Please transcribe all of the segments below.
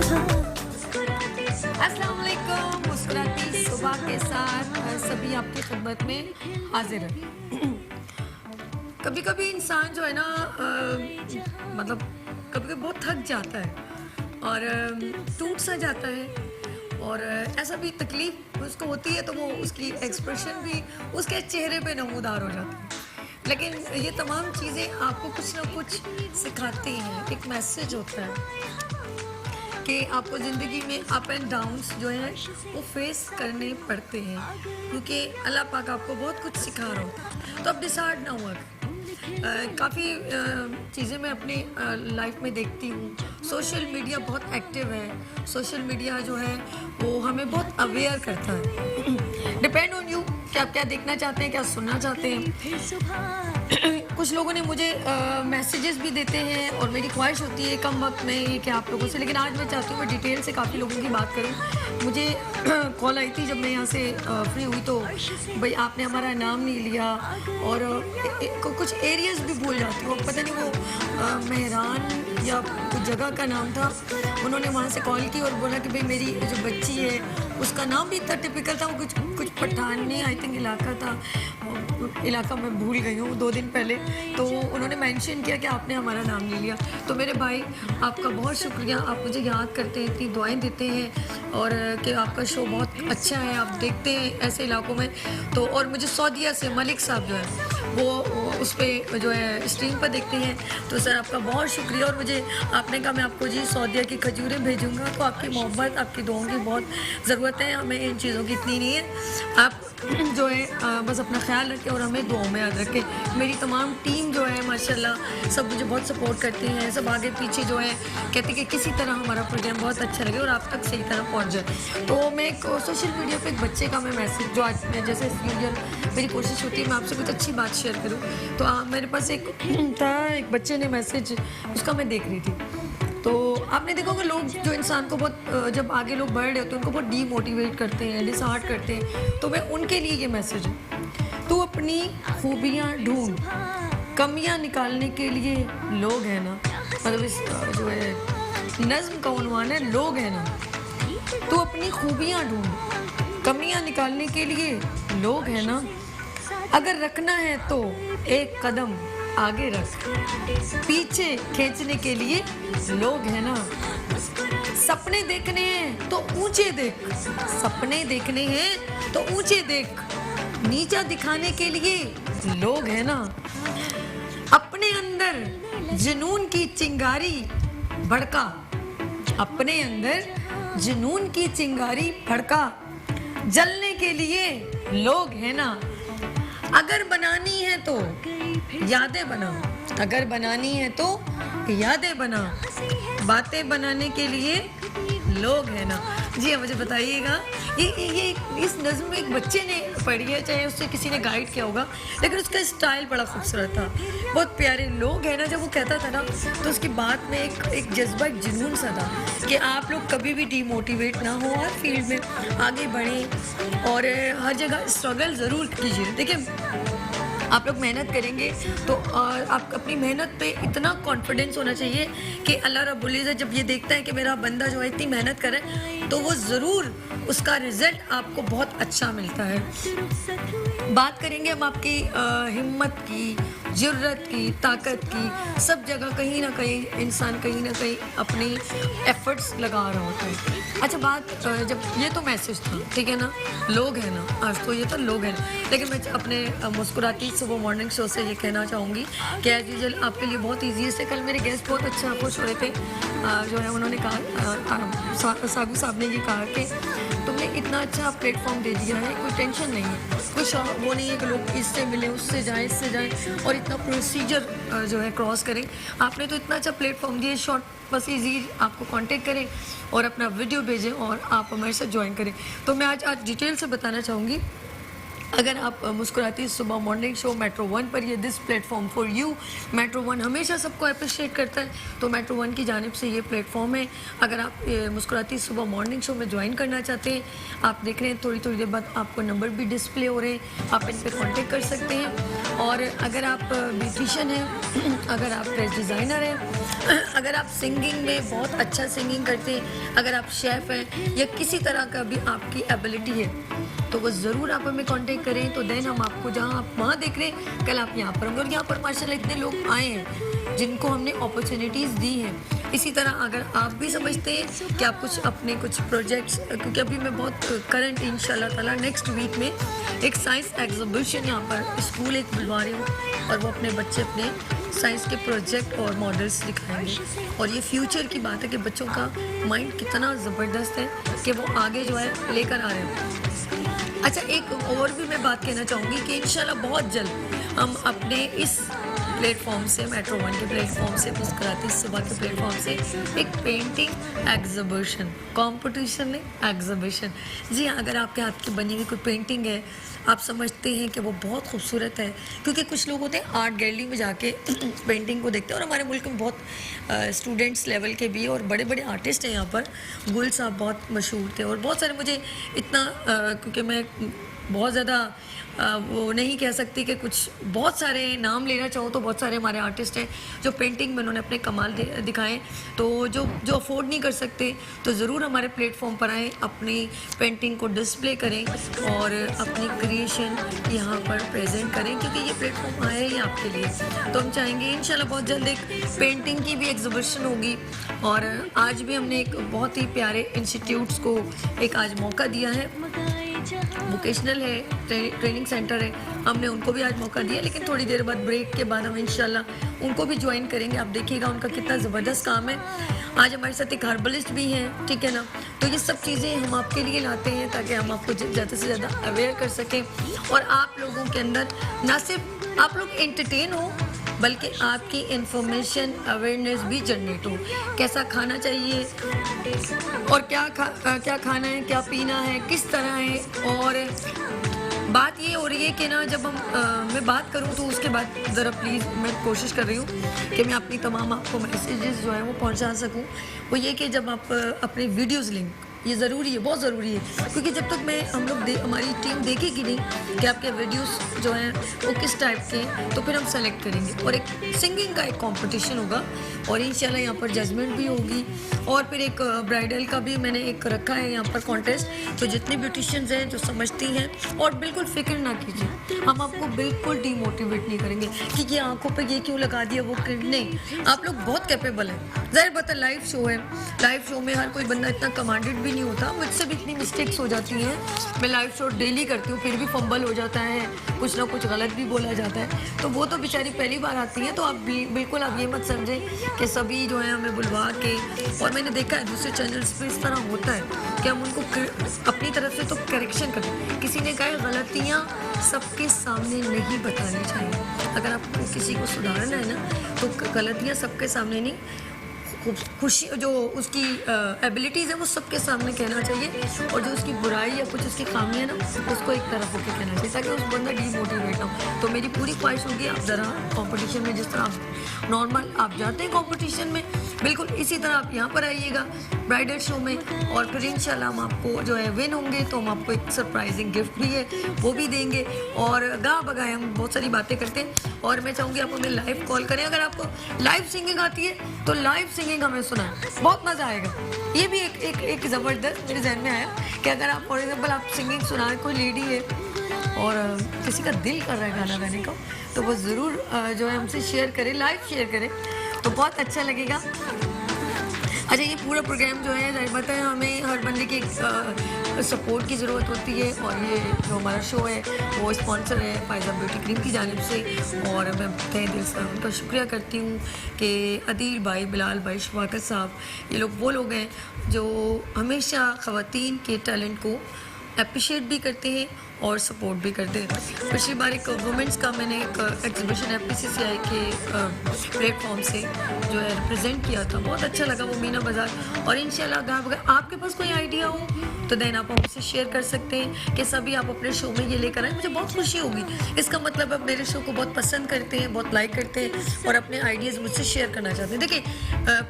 अस्सलाम वालेकुम। मुस्कुराती सुबह के साथ सभी आपकी खिदमत में हाजिर है। कभी कभी इंसान जो है ना मतलब कभी कभी बहुत थक जाता है और टूट सा जाता है और ऐसा भी तकलीफ उसको होती है तो वो उसकी एक्सप्रेशन भी उसके चेहरे पे नमूदार हो जाता है। लेकिन ये तमाम चीज़ें आपको कुछ ना कुछ सिखाती हैं। एक मैसेज होता है कि आपको ज़िंदगी में अप एंड डाउन्स जो हैं वो फेस करने पड़ते हैं, क्योंकि अल्लाह पाक आपको बहुत कुछ सिखा रहा होता है। तो अब डिसाइड ना हुआ। काफ़ी चीज़ें मैं अपनी लाइफ में देखती हूँ। सोशल मीडिया बहुत एक्टिव है। सोशल मीडिया जो है वो हमें बहुत अवेयर करता है। डिपेंड ऑन यू कि आप क्या देखना चाहते हैं, क्या सुनना चाहते हैं। कुछ लोगों ने मुझे मैसेजेस भी देते हैं और मेरी ख्वाहिश होती है कम वक्त में कि आप लोगों से, लेकिन आज मैं चाहती हूँ मैं डिटेल से काफ़ी लोगों की बात करूँ। मुझे कॉल आई थी जब मैं यहाँ से फ्री हुई तो भाई आपने हमारा नाम नहीं लिया और कुछ एरियाज़ भी भूल जाती हूँ। पता नहीं वो मेहरान या कुछ जगह का नाम था। उन्होंने वहाँ से कॉल की और बोला कि भाई मेरी जो बच्ची है उसका नाम भी इतना टिपिकल था। वो कुछ पठानी आई थिंक इलाका था, इलाका मैं भूल गई हूँ 2 दिन पहले। तो उन्होंने मेंशन किया कि आपने हमारा नाम ले लिया। तो मेरे भाई आपका बहुत शुक्रिया, आप मुझे याद करते हैं, इतनी दुआएं देते हैं और कि आपका शो बहुत अच्छा है, आप देखते हैं ऐसे इलाकों में। तो और मुझे सऊदीया से मलिक साहब जो है वो उस पर जो है स्ट्रीम पर देखते हैं। तो सर आपका बहुत शुक्रिया। और मुझे आपने कहा मैं आपको जी सऊदीया की खजूरें भेजूँगा। तो आपकी मोहब्बत, आपकी दुआओं की बहुत ज़रूरत है, हमें इन चीज़ों की इतनी नहीं है। आप जो है बस अपना ख्याल रखें और हमें दुआओं में याद रखें। मेरी तमाम टीम जो है माशाल्लाह सब मुझे बहुत सपोर्ट करती हैं, सब आगे पीछे जो है कहते हैं कि किसी तरह हमारा प्रोग्राम बहुत अच्छा लगे और आप तक सही तरह पहुंच जाए। तो मैं एक सोशल मीडिया पे एक बच्चे का मैं मैसेज जो आज मैं जैसे यूजुअल मेरी कोशिश होती है मैं आपसे कुछ अच्छी बात शेयर करूँ। तो मेरे पास एक था, एक बच्चे ने मैसेज उसका मैं देख रही थी। तो आपने देखा होगा लोग जो इंसान को बहुत जब आगे लोग बढ़ रहे होते हैं उनको बहुत डीमोटिवेट करते हैं, डिसहार्ट करते हैं। तो मैं उनके लिए ये मैसेज है, तू अपनी खूबियाँ ढूंढ, कमियाँ निकालने के लिए लोग हैं ना। मतलब इस जो है नज़्म का उन्वान है लोग हैं ना। तू अपनी खूबियाँ ढूंढ, कमियाँ निकालने के लिए लोग हैं ना। अगर रखना है तो एक कदम आगे रख, पीछे खींचने के लिए लोग हैं ना। सपने देखने हैं तो ऊंचे देख, सपने देखने हैं तो ऊंचे देख, नीचा दिखाने के लिए लोग हैं ना। अपने अंदर जुनून की चिंगारी भड़का, अपने अंदर जुनून की चिंगारी भड़का, जलने के लिए लोग हैं ना। अगर बनानी है तो यादें बना, अगर बनानी है तो यादें बना, बातें बनाने के लिए लोग हैं ना। जी मुझे बताइएगा ये इस नज़्म में एक बच्चे ने पढ़ी है, चाहे उससे किसी ने गाइड किया होगा, लेकिन उसका स्टाइल बड़ा खूबसूरत था, बहुत प्यारे लोग हैं ना। जब वो कहता था ना तो उसकी बात में एक जज्बा, एक जुनून सा था कि आप लोग कभी भी डीमोटिवेट ना हो, हर फील्ड में आगे बढ़ें और हर जगह स्ट्रगल ज़रूर कीजिए। देखिए आप लोग मेहनत करेंगे तो आप अपनी मेहनत पे इतना कॉन्फिडेंस होना चाहिए कि अल्लाह रब्बुल इज़्ज़त जब ये देखता है कि मेरा बंदा जो है इतनी मेहनत करे तो वो ज़रूर उसका रिज़ल्ट आपको बहुत अच्छा मिलता है। बात करेंगे हम आपकी हिम्मत की, जुर्रत की, ताकत की। सब जगह कहीं ना कहीं इंसान कहीं ना कहीं अपनी एफर्ट्स लगा रहा होता है। अच्छा बात जब ये तो मैसेज था, ठीक है ना, लोग हैं ना, आज तो ये तो लोग हैं। लेकिन मैं अपने मुस्कुराती सुबह मॉर्निंग शो से ये कहना चाहूँगी कि एज यूजुअल आपके लिए बहुत ईजी है। कल मेरे गेस्ट बहुत अच्छा खुश हो रहे थे, जो है उन्होंने कहा, सागू साहब ने ये कहा कि तुमने इतना अच्छा प्लेटफॉर्म दे दिया है, कोई टेंशन नहीं है, कुछ वो नहीं है कि लोग इससे मिले, उससे जाएं, इससे जाएं और इतना प्रोसीजर जो है क्रॉस करें। आपने तो इतना अच्छा प्लेटफॉर्म दिया, शॉर्ट बस इजी आपको कांटेक्ट करें और अपना वीडियो भेजें और आप हमारे साथ ज्वाइन करें। तो मैं आज डिटेल से बताना चाहूँगी, अगर आप मुस्कुराती सुबह मॉर्निंग शो मेट्रो 1 पर, ये this platform for you, metro 1 हमेशा सबको अप्रिशिएट करता है, तो मेट्रो 1 की जानिब से ये प्लेटफॉर्म है। अगर आप मुस्कुराती सुबह मॉर्निंग शो में ज्वाइन करना चाहते हैं, आप देख रहे हैं थोड़ी थोड़ी देर बाद आपको नंबर भी डिस्प्ले हो रहे हैं, आप इन पर कॉन्टेक्ट कर सकते हैं। और अगर आप ब्यूटिशियन हैं, अगर आप ड्रेस डिज़ाइनर हैं, अगर आप सिंगिंग में बहुत अच्छा सिंगिंग करते हैं, अगर आप शेफ़ हैं या किसी तरह का भी आपकी एबिलिटी है, तो वो ज़रूर आप हमें कांटेक्ट करें। तो देन हम आपको जहाँ आप वहाँ देख रहे हैं, कल आप यहाँ पर होंगे। और यहाँ पर माशाल्लाह इतने लोग आए हैं जिनको हमने अपॉर्चुनिटीज़ दी हैं। इसी तरह अगर आप भी समझते हैं कि आप कुछ अपने कुछ प्रोजेक्ट्स, क्योंकि अभी मैं बहुत करंट इंशाल्लाह ताला नेक्स्ट वीक में एक साइंस एग्जीबिशन यहाँ पर स्कूल एक बुलवा रही हूँ, और वो अपने बच्चे अपने साइंस के प्रोजेक्ट और मॉडल्स दिखाएंगे। और ये फ्यूचर की बात है कि बच्चों का माइंड कितना ज़बरदस्त है कि वो आगे जो है लेकर आ रहे हैं। अच्छा, एक और भी मैं बात कहना चाहूँगी कि इंशाल्लाह बहुत जल्द हम अपने इस प्लेटफॉर्म से, मेट्रो वन के प्लेटफॉर्म से, मुस्कुराती सुबह के प्लेटफॉर्म से एक पेंटिंग एग्जीबिशन, कंपटीशन नहीं एग्जीबिशन। जी हाँ, अगर आपके हाथ की बनी हुई कोई पेंटिंग है, आप समझते हैं कि वो बहुत खूबसूरत है, क्योंकि कुछ लोग होते हैं आर्ट गैलरी में जाके पेंटिंग को देखते हैं। और हमारे मुल्क में बहुत स्टूडेंट्स लेवल के भी और बड़े बड़े आर्टिस्ट हैं यहाँ पर। गुल साहब बहुत मशहूर थे, और बहुत सारे मुझे इतना क्योंकि मैं बहुत ज़्यादा वो नहीं कह सकती कि कुछ बहुत सारे नाम लेना चाहूँ, तो बहुत सारे हमारे आर्टिस्ट हैं जो पेंटिंग में उन्होंने अपने कमाल दिखाए। तो जो अफोर्ड नहीं कर सकते, तो ज़रूर हमारे प्लेटफॉर्म पर आएँ, अपनी पेंटिंग को डिस्प्ले करें और अपनी क्रिएशन यहाँ पर प्रेजेंट करें, क्योंकि ये प्लेटफॉर्म आया ही आपके लिए। तो हम चाहेंगे इंशाल्लाह बहुत जल्द एक पेंटिंग की भी एग्जीबिशन होगी। और आज भी हमने एक बहुत ही प्यारे इंस्टीट्यूट्स को एक आज मौका दिया है, वोकेशनल है, ट्रेनिंग सेंटर है, हमने उनको भी आज मौका दिया। लेकिन थोड़ी देर बाद ब्रेक के बाद हम इंशाल्लाह उनको भी ज्वाइन करेंगे। आप देखिएगा उनका कितना ज़बरदस्त काम है। आज हमारे साथ एक हर्बलिस्ट भी हैं, ठीक है ना। तो ये सब चीज़ें हम आपके लिए लाते हैं ताकि हम आपको ज़्यादा से ज़्यादा अवेयर कर सकें, और आप लोगों के अंदर ना सिर्फ आप लोग एंटरटेन हो, बल्कि आपकी इंफॉर्मेशन अवेयरनेस भी जनरेट हो। कैसा खाना चाहिए और क्या खाना है, क्या पीना है, किस तरह है। और बात ये हो रही है कि ना जब हम मैं बात करूं तो उसके बाद ज़रा प्लीज़ मैं कोशिश कर रही हूं कि मैं अपनी तमाम आपको मैसेजेस जो है वो पहुंचा सकूं। वो ये कि जब आप अपने वीडियोस लिंक, ये ज़रूरी है, बहुत ज़रूरी है, क्योंकि जब तक हम लोग हमारी टीम देखेगी नहीं कि आपके वीडियोस जो हैं वो किस टाइप के हैं, तो फिर हम सेलेक्ट करेंगे। और एक सिंगिंग का एक कंपटीशन होगा, और इंशाल्लाह यहाँ पर जजमेंट भी होगी। और फिर एक ब्राइडल का भी मैंने एक रखा है यहाँ पर कॉन्टेस्ट। तो जितने ब्यूटिशियंस हैं जो समझती हैं, और बिल्कुल फिक्र ना कीजिए, हम आपको बिल्कुल डीमोटिवेट नहीं करेंगे कि ये आंखों पे ये क्यों लगा दिया, वो क्यों नहीं। आप लोग बहुत कैपेबल हैं। ज़ाहिर बात है, लाइव शो है, लाइव शो में हर कोई बंदा इतना कमांडेड भी नहीं होता। मुझसे भी इतनी मिस्टेक्स हो जाती हैं। मैं लाइव शो डेली करती हूँ, फिर भी फंबल हो जाता है, कुछ ना कुछ गलत भी बोला जाता है। तो वो तो बेचारी पहली बार आती हैं। तो आप बिल्कुल आप ये मत समझें कि सभी जो है हमें बुलवा के, और मैंने देखा है दूसरे चैनल्स पे इस तरह होता है कि हम उनको अपनी तरफ से तो करेक्शन करें। किसी ने कहा गलतियाँ सबके सामने नहीं बतानी चाहिए। अगर आपको किसी को सुधारना है ना, तो गलतियाँ सबके सामने नहीं, खुशी जो उसकी एबिलिटीज़ है वो सबके सामने कहना चाहिए, और जो उसकी बुराई या कुछ उसकी खामी है ना, उसको एक तरफ होकर कहना चाहिए, ताकि उस बंदा डीमोटिवेट ना हो। तो मेरी पूरी ख्वाहिश होगी आप ज़रा कंपटीशन में, जिस तरह आप नॉर्मल आप जाते हैं कंपटीशन में, बिल्कुल इसी तरह आप यहाँ पर आइएगा ब्राइडल शो में। और फिर इंशाल्लाह हम आपको जो है विन होंगे तो हम आपको एक सरप्राइजिंग गिफ्ट भी है वो भी देंगे। और गा बगाए हम बहुत सारी बातें करते हैं। और मैं चाहूँगी आप हमें लाइव कॉल करें। अगर आपको लाइव सिंगिंग आती है तो लाइव सिंगिंग हमें सुना, बहुत मज़ा आएगा। ये भी एक ज़बरदस्त मेरे जहन में आया कि अगर आप फॉर एग्जाम्पल आप सिंगिंग सुना रहे, कोई लेडी है और किसी का दिल कर रहा है गाना गाने का, तो वो ज़रूर जो है हमसे शेयर करें, लाइव शेयर करें, तो बहुत अच्छा लगेगा। अच्छा, ये पूरा प्रोग्राम जो है ज़ाहिर बात है हमें हर बंदे की सपोर्ट की ज़रूरत होती है। और ये जो हमारा शो है वो स्पॉन्सर है फायदा ब्यूटी क्रीम की जानिब से, और मैं तहे दिल से उनका शुक्रिया करती हूँ कि अदील भाई, बिलाल भाई, शफाकत साहब, ये लोग वो लोग हैं जो हमेशा ख़वातीन के टैलेंट को अप्रिशिएट भी करते हैं और सपोर्ट भी करते हैं। पिछली बार एक वुमेंस का मैंने एक एग्जीबिशन FPCCI के प्लेटफॉर्म से जो है रिप्रेजेंट किया था, बहुत अच्छा लगा वो मीना बाज़ार। और इंशाल्लाह अगर आपके पास कोई आइडिया हो तो देन आप हमसे शेयर कर सकते हैं कि सभी आप अपने शो में ये लेकर आए, मुझे बहुत खुशी होगी। इसका मतलब आप मेरे शो को बहुत पसंद करते हैं, बहुत लाइक करते हैं और अपने आइडियाज़ मुझसे शेयर करना चाहते हैं। देखिए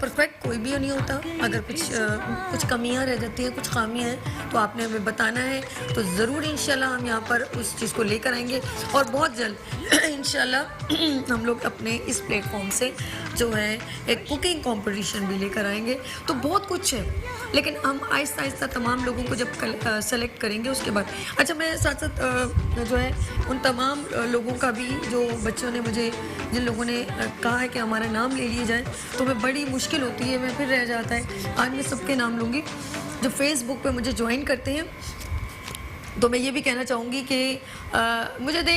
परफेक्ट कोई भी नहीं होता, अगर कुछ कमियाँ रह जाती हैं, कुछ खामियाँ हैं, तो आपने हमें बताना है। तो ज़रूर इंशाल्लाह हम यहाँ पर उस चीज़ को लेकर आएंगे और बहुत जल्द इंशाल्लाह हम लोग अपने इस प्लेटफॉर्म से जो है एक कुकिंग कंपटीशन भी लेकर आएंगे। तो बहुत कुछ है, लेकिन हम आहिस्ता आहिस्ता तमाम लोगों को जब सेलेक्ट करेंगे उसके बाद। अच्छा, मैं साथ साथ जो है उन तमाम लोगों का भी, जो बच्चों ने मुझे, जिन लोगों ने कहा है कि हमारा नाम ले लिए जाए, तो मैं बड़ी मुश्किल होती है, मैं फिर रह जाता है। आज मैं सबके नाम लूँगी जो फेसबुक पे मुझे ज्वाइन करते हैं। तो मैं ये भी कहना चाहूँगी कि मुझे दे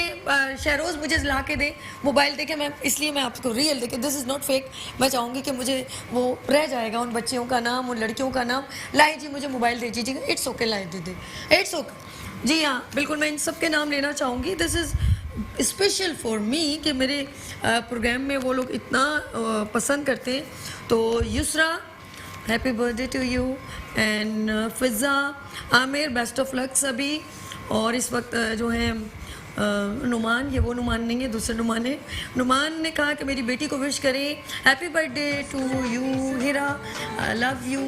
शहरोज़ मुझे ला के दे मोबाइल दे के, मैं इसलिए मैं आपको रियल देखे, दिस इज़ नॉट फेक। मैं चाहूँगी कि मुझे वो रह जाएगा उन बच्चियों का नाम, उन लड़कियों का नाम। लाए जी मुझे मोबाइल दे दीजिएगा, इट्स ओके, लाए दे दे, इट्स ओके। जी हाँ, बिल्कुल, मैं इन सब के नाम लेना चाहूँगी। This is special for me कि मेरे प्रोग्राम में वो लोग इतना पसंद करते हैं। तो Yusra, happy birthday to you, and Fiza, Aamir, best of luck सभी। और इस वक्त जो है नुमान, ये वो नुमान नहीं है, दूसरे नुमान है। नुमान ने कहा कि मेरी बेटी को विश करें, happy birthday to you Hira, love you,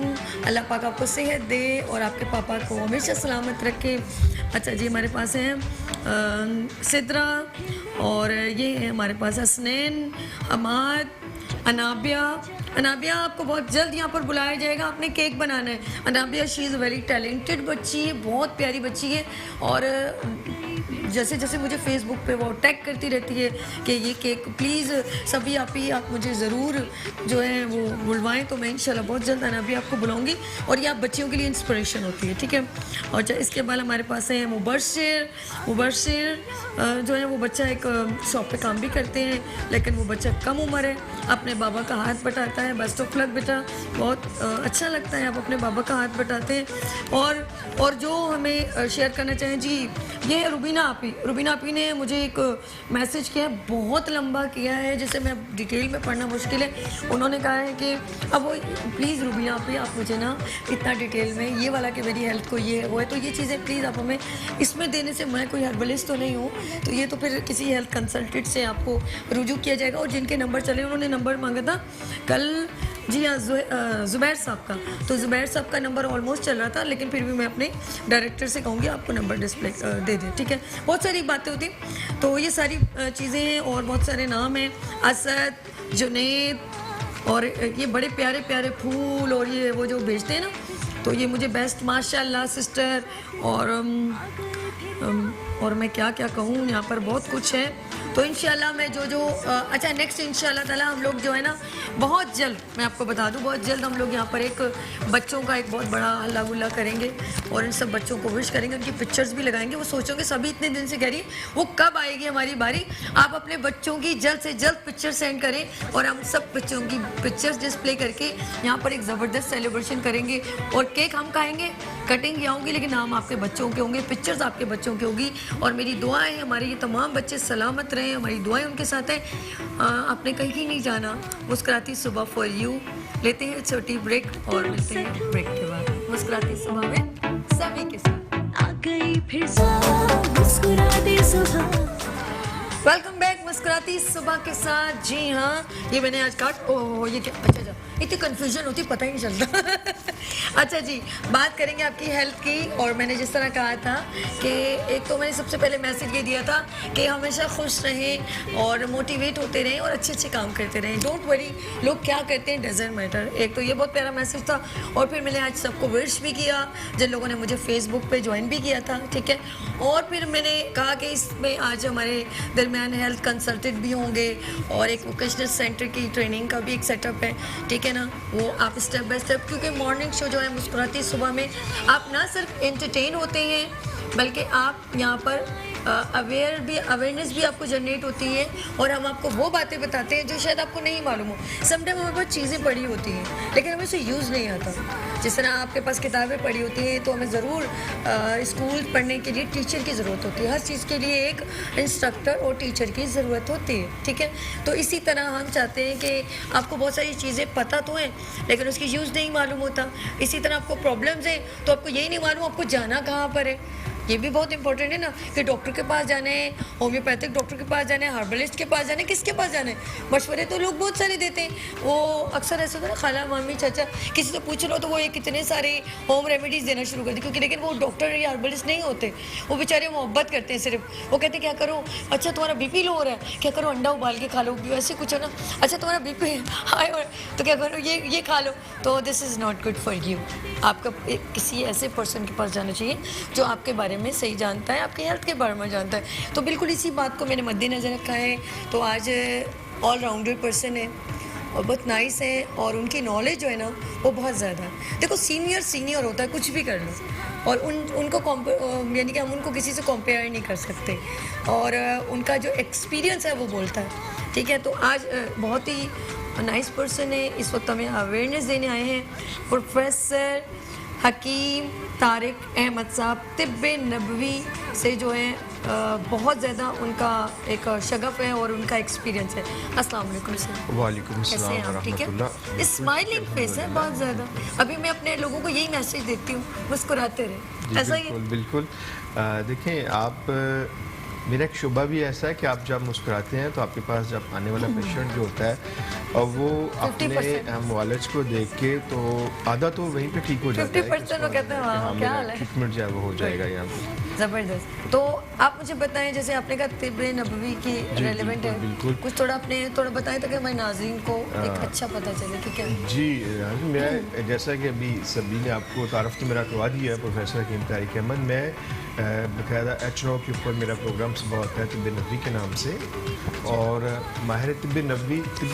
Allah पाक आपको सेहत दे और आपके पापा को हमेशा सलामत रखे। अच्छा जी, हमारे पास हैं सिद्रा, और ये है हमारे पास हसनैन, अमाद, अनाबिया। अनाबिया, आपको बहुत जल्द यहाँ पर बुलाया जाएगा, आपने केक बनाना है। Anabia, she is very talented बच्ची है, बहुत प्यारी बच्ची है, और जैसे जैसे मुझे फेसबुक पे वो टैग करती रहती है कि ये केक प्लीज़ सभी आप मुझे ज़रूर जो है वो बुलवाएं। तो मैं इंशाल्लाह बहुत जल्द अनाबिया आपको बुलाऊंगी, और ये आप बच्चियों के लिए इंस्पिरेशन होती है, ठीक है। और इसके बाद हमारे पास है मुबशिर। जो है वो बच्चा एक शॉप पे काम भी करते हैं, लेकिन वो बच्चा कम उम्र है, अपने बाबा का हाथ बटाता है। बेस्ट ऑफ लक बेटा, बहुत अच्छा लगता है आप अपने बाबा का हाथ बटाते हैं। और जो हमें शेयर करना चाहें जी, ये है रुबीना आपी ने मुझे एक मैसेज किया है, बहुत लंबा किया है, जिसे मैं डिटेल में पढ़ना मुश्किल है। उन्होंने कहा है कि अब वो प्लीज़ रुबीना आपी, आप मुझे ना इतना डिटेल में ये वाला कि मेरी हेल्थ को ये वो है, तो ये चीज़ें प्लीज़ आप हमें इसमें देने से, मैं कोई हर्बलिस्ट तो नहीं हूँ, तो ये तो फिर किसी हेल्थ कंसल्टेंट से आपको रुजू किया जाएगा। और जिनके नंबर चले, उन्होंने नंबर मांगा था कल, जी हाँ, ज़ुबैर साहब का। तो ज़ुबैर साहब का नंबर ऑलमोस्ट चल रहा था, लेकिन फिर भी मैं अपने डायरेक्टर से कहूँगी आपको नंबर डिस्प्ले दे दें, ठीक है। बहुत सारी बातें होती, तो ये सारी चीज़ें हैं, और बहुत सारे नाम हैं, असद, जुनैद, और ये बड़े प्यारे प्यारे फूल, और ये वो जो भेजते हैं ना, तो ये मुझे बेस्ट, माशाल्लाह सिस्टर। और मैं क्या क्या कहूँ, यहाँ पर बहुत कुछ है। तो इंशाल्लाह मैं जो अच्छा, नेक्स्ट इंशाल्लाह ताला हम लोग जो है ना, बहुत जल्द, मैं आपको बता दूं, बहुत जल्द हम लोग यहाँ पर एक बच्चों का एक बहुत बड़ा हल्ला गुल्ला करेंगे, और इन सब बच्चों को विश करेंगे, उनकी पिक्चर्स भी लगाएंगे। वो सोचोगे सभी इतने दिन से कह रही है वो कब आएगी हमारी बारी। आप अपने बच्चों की जल्द से जल्द पिक्चर सेंड करें, और हम सब बच्चों की पिक्चर्स डिस्प्ले करके यहाँ पर एक ज़बरदस्त सेलिब्रेशन करेंगे। और केक हम खाएँगे, कटिंग यहाँ होगी, लेकिन नाम आपके बच्चों के होंगे, पिक्चर्स आपके बच्चों की होगी। और मेरी दुआएं, हमारे ये तमाम बच्चे सलामत रहें, हमारी दुआएं उनके साथ हैं। आपने कहीं नहीं जाना, मुस्कुराती सुबह फॉर यू। लेते हैं छोटी ब्रेक और मिलते हैं ब्रेक के बाद मुस्कुराती सुबह में सभी के साथ। आ गई फिर मुस्कुराती सुबह। वेलकम बैक मुस्कुराती सुबह के साथ। जी हाँ, ये मैंने आज काट, ओह ये क्या, अच्छा इतनी कन्फ्यूजन होती, पता ही नहीं चलता। अच्छा जी, बात करेंगे आपकी हेल्थ की। और मैंने जिस तरह कहा था कि एक तो मैंने सबसे पहले मैसेज ये दिया था कि हमेशा खुश रहें और मोटिवेट होते रहें और अच्छे अच्छे काम करते रहें। डोंट वरी, लोग क्या करते हैं डजेंट मैटर। एक तो ये बहुत प्यारा मैसेज था। और फिर मैंने आज सबको विश भी किया जिन लोगों ने मुझे फेसबुक पे ज्वाइन भी किया था, ठीक है। और फिर मैंने कहा कि इसमें आज हमारे दरमियान हेल्थ कंसल्टेंट भी होंगे और एक वोकेशनल सेंटर की ट्रेनिंग का भी एक सेटअप है, ठीक है ना। वो आप स्टेप बाय स्टेप, क्योंकि मॉर्निंग शो जो है मुस्कुराती सुबह में आप ना सिर्फ एंटरटेन होते हैं बल्कि आप यहाँ पर अवेयरनेस भी आपको जनरेट होती है। और हम आपको वो बातें बताते हैं जो शायद आपको नहीं मालूम हो। समटाइम हमारे पास चीज़ें पढ़ी होती हैं लेकिन हमें उसे यूज़ नहीं आता। जिस तरह आपके पास किताबें पढ़ी होती हैं तो हमें ज़रूर स्कूल पढ़ने के लिए टीचर की ज़रूरत होती है। हर चीज़ के लिए एक इंस्ट्रक्टर और टीचर की ज़रूरत होती है, ठीक है। तो इसी तरह हम चाहते हैं कि आपको बहुत सारी चीज़ें पता तो हैं लेकिन उसकी यूज़ नहीं मालूम होता। इसी तरह आपको प्रॉब्लम्स हैं तो आपको यही नहीं मालूम आपको जाना कहाँ पर है। ये भी बहुत इंपॉर्टेंट है ना कि डॉक्टर के पास जाने, होम्योपैथिक डॉक्टर के पास जाने, हर्बलिस्ट के पास जाने, किसके पास जाने? मशवरे तो लोग बहुत सारे देते हैं। वो अक्सर ऐसा होता है ना, खाला मामी चाचा किसी से पूछ लो तो वो ये कितने सारे होम रेमेडीज़ देना शुरू कर दी, क्योंकि लेकिन वो डॉक्टर या हर्बलिस्ट नहीं होते, वो बेचारे मोहब्बत करते हैं सिर्फ। वो कहते हैं क्या करो, अच्छा तुम्हारा बीपी लो हो रहा है, क्या करो अंडा उबाल के खा लो, ऐसे कुछ है ना, अच्छा तुम्हारा बीपी हाई हो रहा है तो क्या करो ये खा लो। तो this is not good for you. आपका किसी ऐसे पर्सन के पास जाना चाहिए जो आपके बारे में सही जानता है, आपके हेल्थ के बारे में जानता है। तो बिल्कुल इसी बात को मैंने मद्देनज़र रखा है। तो आज ऑल राउंडर पर्सन है और बहुत नाइस है, और उनकी नॉलेज जो है ना वो बहुत ज़्यादा है। देखो सीनियर होता है, कुछ भी कर लो, और उनको यानी कि हम उनको किसी से कंपेयर नहीं कर सकते, और उनका जो एक्सपीरियंस है वो बोलता है। ठीक है, तो आज बहुत ही नाइस पर्सन है। इस वक्त हमें अवेयरनेस देने आए हैं प्रोफेसर हकीम तारिक अहमद साहब, तिब्बे नबवी से जो है बहुत ज़्यादा उनका एक शगफ है और उनका एक्सपीरियंस है। अस्सलाम वालेकुम सर। वालेकुम कैसे हैं अस्सलाम आप? ठीक है, वरहमतुल्लाह। स्माइलिंग फेस है बहुत ज़्यादा। अभी मैं अपने लोगों को यही मैसेज देती हूँ, मुस्कुराते रहे, जी, ऐसा ही है। बिल्कुल देखें आप, मेरा एक शुबा भी ऐसा है कि आप जब मुस्कुराते हैं तो आपके पास जब आने वाला पेशेंट जो होता है और वो अपने 50% मुआलज को देख के तो आधा तो वहीं पे ठीक हो जाता है 50% वो कहते हैं हाँ, क्या हाल है? ट्रीटमेंट जो है वो हो जाएगा यहाँ पे। ज़बरदस्त। तो आप मुझे बताएं, जैसे आपने कहा तिब्बे नबवी की रेलेवेंट है, बिल्कुल। कुछ थोड़ा बताएं ताकि हमारे नाज़रीन को एक अच्छा पता चले कि क्या है। जी मैं जैसा कि अभी सभी ने आपको तारफ़ तो मेरा करवा दिया है प्रोफेसर हकीम तारिक अहमद। मैं बाकायदा HNO के ऊपर मेरा प्रोग्राम सुबह होता है तिब्बे नबवी के नाम से, और माहिर तिब्बे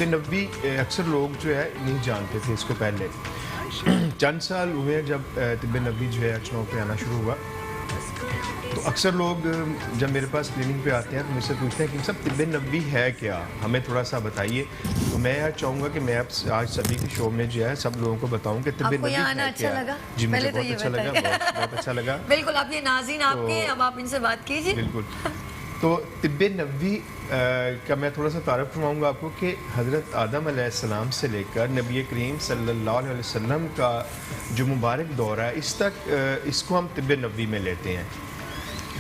नबवी अक्सर लोग जो है नहीं जानते थे इसको पहले। चंद साल हुए जब तिब्बे नबवी जो है HNO पे आना शुरू हुआ, तो अक्सर लोग जब मेरे पास क्लिनिक पे आते हैं तो मुझसे पूछते हैं कि सब तिब्बे नबवी है क्या, हमें थोड़ा सा बताइए। तो मैं यार चाहूँगा कि मैं आज सभी के शो में जो है सब लोगों को बताऊँ कि तिब्बे आपको नबवी यहाँ आना है अच्छा क्या। लगा? जी मुझे पहले तो बहुत ये अच्छा लगा, बताइए। बहुत अच्छा लगा। बिल्कुल, आप ये नाज़रीन आपके, अब आप इनसे बात कीजिए। बिल्कुल। तो तिब्बे नबवी का मैं थोड़ा सा तारफ़ करवाऊँगा आपको कि हज़रत आदम अलैहिस्सलाम से लेकर नबी करीम सल्लल्लाहु अलैहि वसल्लम का जो मुबारक दौर है इस तक इसको हम तिब्बे नबवी में लेते हैं।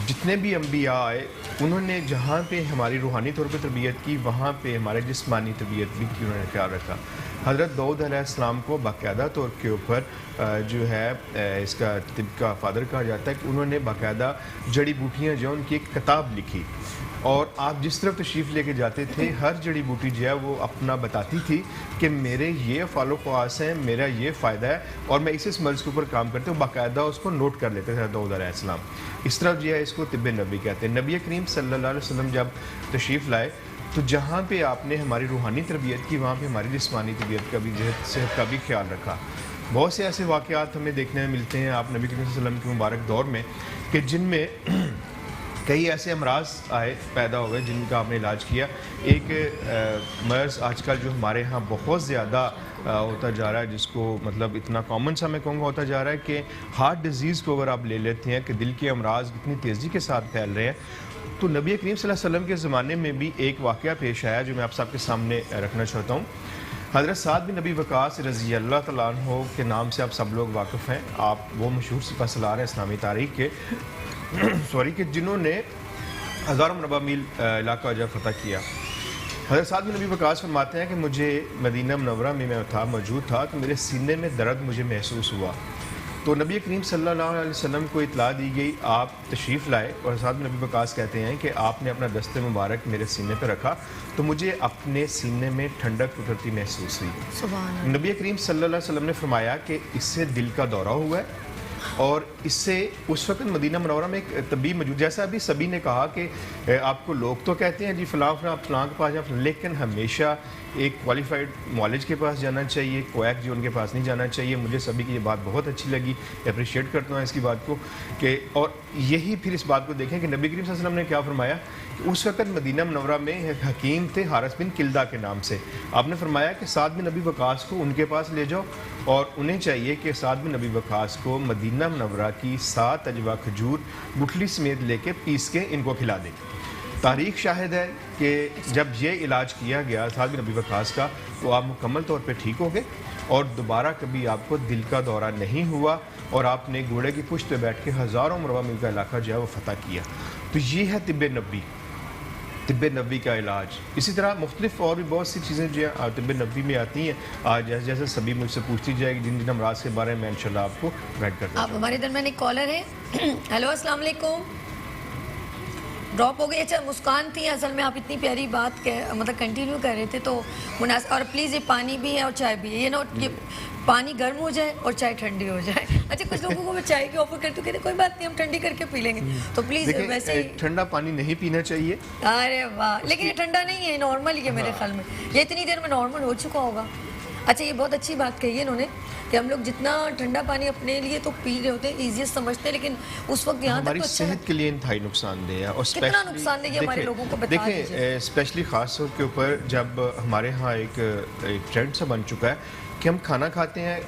जितने भी अम्बिया आए उन्होंने जहाँ पे हमारी रूहानी तौर पे तरबियत की, वहाँ पे हमारे जिस्मानी तरबियत भी की उन्होंने ख्याल रखा। हज़रत दाऊद अलैहिस्सलाम को बाकायदा तौर के ऊपर जो है इसका तिब का फादर कहा जाता है कि उन्होंने बाकायदा जड़ी बूटियाँ जो उनकी एक किताब लिखी, और आप जिस तरफ तशरीफ़ लेके जाते थे हर जड़ी बूटी जो है वो अपना बताती थी कि मेरे ये फ़ालो ख्वास हैं, मेरा ये फ़ायदा है, और मैं इस मर्ज़ के ऊपर काम करते हूँ, बाकायदा उसको नोट कर लेते थे दाऊद अलैहिस्सलाम। इस तरफ जो है इसको तिब्बे नबी कहते हैं। नबी करीम सल्लल्लाहु अलैहि वसल्लम जब तशरीफ़ लाए तो जहाँ पे आपने हमारी रूहानी तरबियत की, वहाँ पे हमारी जिस्मानी तरबियत का भी सेहत का भी ख्याल रखा। बहुत से ऐसे वाक़यात हमें देखने में मिलते हैं आप नबी करीम सल्लल्लाहु अलैहि वसल्लम के मुबारक दौर में कि जिनमें कई ऐसे अमराज आए पैदा हुए जिनका आपने इलाज किया। एक मर्ज़ आजकल जो हमारे यहाँ बहुत ज़्यादा होता जा रहा है, जिसको मतलब इतना कॉमन सा मैं कहूँगा होता जा रहा है कि हार्ट डिज़ीज़ को अगर आप ले लेते हैं कि दिल के अमराज कितनी तेज़ी के साथ फैल रहे हैं, तो नबी करीम सल्लल्लाहु अलैहि वसल्लम के ज़माने में भी एक वाक़या पेश आया जो मैं आप सबके सामने रखना चाहता हूँ। हज़रत साद बिन नबी वक़ास रज़ी अल्लाह तआला अन्हु के नाम से आप सब लोग वाकिफ़ हैं। आप वो मशहूर सिपहसालार हैं इस्लामी तारीख़ के सॉरी कि जिन्होंने हज़ारों मरबा मील इलाका जो फतह किया। हज़रत साद बिन नबी वक़ास फरमाते हैं कि मुझे मदीना मुनव्वरा में मैं मौजूद था तो मेरे सीने में दर्द मुझे महसूस हुआ। तो नबी करीम सल्लल्लाहु अलैहि वसल्लम को इतला दी गई, आप तशरीफ़ लाए, और साद बिन नबी वक़ास कहते हैं कि आपने अपना दस्ते मुबारक मेरे सीने पर रखा तो मुझे अपने सीने में ठंडक उतरती महसूस हुई। सुभान नबी करीम सल्लल्लाहु अलैहि वसल्लम ने फरमाया कि इससे दिल का दौरा हुआ है, और इससे उस वक्त मदीना मुनव्वरा में एक तबीब मौजूद, जैसा अभी सभी ने कहा कि आपको लोग तो कहते हैं जी फ़लाँ आप फ़लाँ के पास जाए, लेकिन हमेशा एक क्वालिफाइड मौलज के पास जाना चाहिए, कोएक जो उनके पास नहीं जाना चाहिए। मुझे सभी की ये बात बहुत अच्छी लगी, अप्रिशिएट करता हूँ इसकी बात को कि, और यही फिर इस बात को देखें कि नबी करीम सल्लल्लाहु अलैहि वसल्लम ने क्या फरमाया कि उस वक्त मदीना मुनव्वरा में एक हकीम थे हारिस बिन किल्दा के नाम से। आपने फरमाया कि साद बिन नबी वक़ास को उनके पास ले जाओ, और उन्हें चाहिए कि साद बिन नबी वक़ास को मदीना मुनव्वरा की 7 अजवा खजूर गुठली समेत लेके पीस के इनको खिला दें। तारीख़ शाहिद है कि जब ये इलाज किया गया साद बिन नबी वक़ास का तो आप मुकम्मल तौर पे ठीक हो गए, और दोबारा कभी आपको दिल का दौरा नहीं हुआ और आपने घोड़े की पुश्त पे बैठ के हज़ारों मरबा मील का इलाका जो है वो फतह किया। तो ये है तिब्बे नबी का इलाज। इसी तरह मुख्तलिफ और भी बहुत सी चीज़ें जो है तिब्ब नबी में आती हैं। आज जैसे जैसे सभी मुझसे पूछती जाएगी जिन जिन अमराज के बारे में इंशाल्लाह आपको गाइड करता आप हमारे दरमियान एक कॉलर है। हेलो अस्सलाम वालेकुम। ड्रॉप हो गई। अच्छा, मुस्कान थी असल में, आप इतनी प्यारी बात मतलब कंटिन्यू कर रहे थे तो और प्लीज़ ये पानी भी है और चाय भी है, ये ना ये पानी गर्म हो जाए और चाय ठंडी हो जाए। अच्छा, कुछ लोगों को मैं चाय की ऑफर करती हूँ, कहते कोई बात नहीं हम ठंडी करके पी लेंगे, तो प्लीज़ वैसे ही ठंडा पानी नहीं पीना चाहिए। अरे वाह, लेकिन ये ठंडा नहीं है, नॉर्मल ही है मेरे ख्याल में, ये इतनी देर में नॉर्मल हो चुका होगा। अच्छा, ये बहुत अच्छी बात कही है इन्होंने कि हम लोग जितना ठंडा पानी अपने लिए तो पी रहे होते हैं, ईजीएस्ट समझते हैं, लेकिन उस वक्त यहाँ तक हमारी तो अच्छा सेहत के लिए इंतहाई नुकसानदेह है। और कितना नुकसानदेह है हमारे लोगों को बता दीजिए। देखिए, स्पेशली ख़ास तौर के ऊपर जब हमारे यहाँ एक ट्रेंड सा बन चुका है कि हम खाना खाते हैं,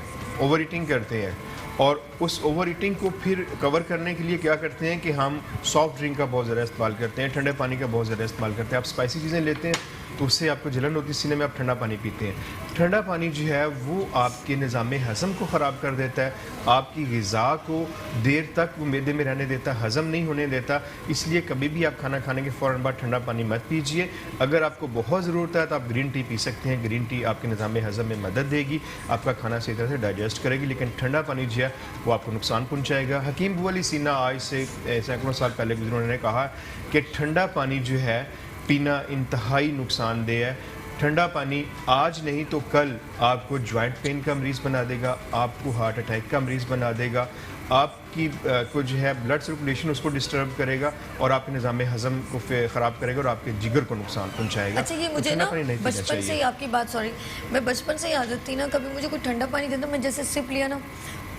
ओवर ईटिंग करते हैं, और उस ओवर ईटिंग को फिर कवर करने के लिए क्या करते हैं कि हम सॉफ्ट ड्रिंक का बहुत ज़्यादा इस्तेमाल करते हैं, ठंडे पानी का बहुत ज़्यादा इस्तेमाल करते हैं। आप स्पाइसी चीज़ें लेते हैं तो उससे आपको जलन होती है सीने में, आप ठंडा पानी पीते हैं। ठंडा पानी जो है वो आपके निज़ाम हज़म को ख़राब कर देता है, आपकी ग़िज़ा को देर तक वो मैदे में रहने देता, हज़म नहीं होने देता। इसलिए कभी भी आप खाना खाने के फ़ौरन बाद ठंडा पानी मत पीजिए। अगर आपको बहुत ज़रूरत है तो आप ग्रीन टी पी सकते हैं। ग्रीन टी आपके निज़ाम हज़म में मदद देगी, आपका खाना सही तरह से डाइजेस्ट करेगी, लेकिन ठंडा पानी जो है वो आपको नुकसान पहुँचाएगा। हकीम बुअली सीना आज से सैकड़ों साल पहले गुजरे, उन्होंने कहा कि ठंडा पानी जो है पीना इंतहाई नुकसानदेह है। ठंडा पानी आज नहीं तो कल आपको जॉइंट पेन का मरीज़ बना देगा, आपको हार्ट अटैक का मरीज़ बना देगा, आपकी को जो है ब्लड सर्कुलेशन उसको डिस्टर्ब करेगा और आपके निज़ाम हज़म को ख़राब करेगा और आपके जिगर को नुकसान पहुंचाएगा। अच्छा, ये मुझे ना बचपन से ही आपकी बात, सॉरी, मैं बचपन से ही आदत थी ना, कभी मुझे कोई ठंडा पानी देता, मैं जैसे सिप लिया ना,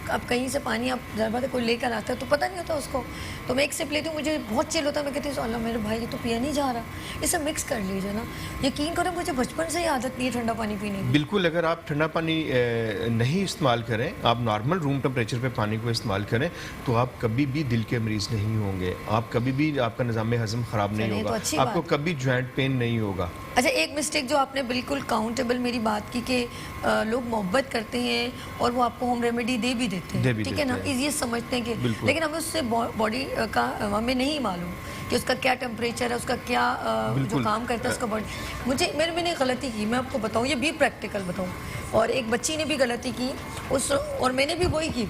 अब कहीं से पानी आप ज़रा बात है कोई लेकर आता है तो पता नहीं होता उसको, तो मैं एक सिप लेती हूँ, मुझे बहुत चिल होता है, मैं कहती हूँ अल्लाह मेरे भाई ये तो पिया नहीं जा रहा, इसे मिक्स कर लीजिए ना। यकीन करो मुझे बचपन से ही आदत नहीं है ठंडा पानी पीने की। बिल्कुल, अगर आप ठंडा पानी नहीं इस्तेमाल करें, आप नॉर्मल रूम टेम्परेचर पे पानी को इस्तेमाल करें, तो आप कभी भी दिल के मरीज़ नहीं होंगे, आप कभी भी आपका निज़ाम हज़म ख़राब नहीं होगा, आपको कभी जॉइंट पेन नहीं होगा। अच्छा, एक मिस्टेक जो आपने बिल्कुल काउंटेबल मेरी बात की कि लोग मोहब्बत करते हैं और वो आपको होम रेमेडी दे भी देते हैं, ठीक है ना, इजी समझते हैं कि, लेकिन हमें उससे बॉडी का हमें नहीं मालूम कि उसका क्या टेम्परेचर है, उसका क्या जो काम करता है उसका बॉडी। मैंने गलती की, मैं आपको बताऊँ, ये भी प्रैक्टिकल बताऊँ, और एक बच्ची ने भी गलती की और मैंने भी वही की।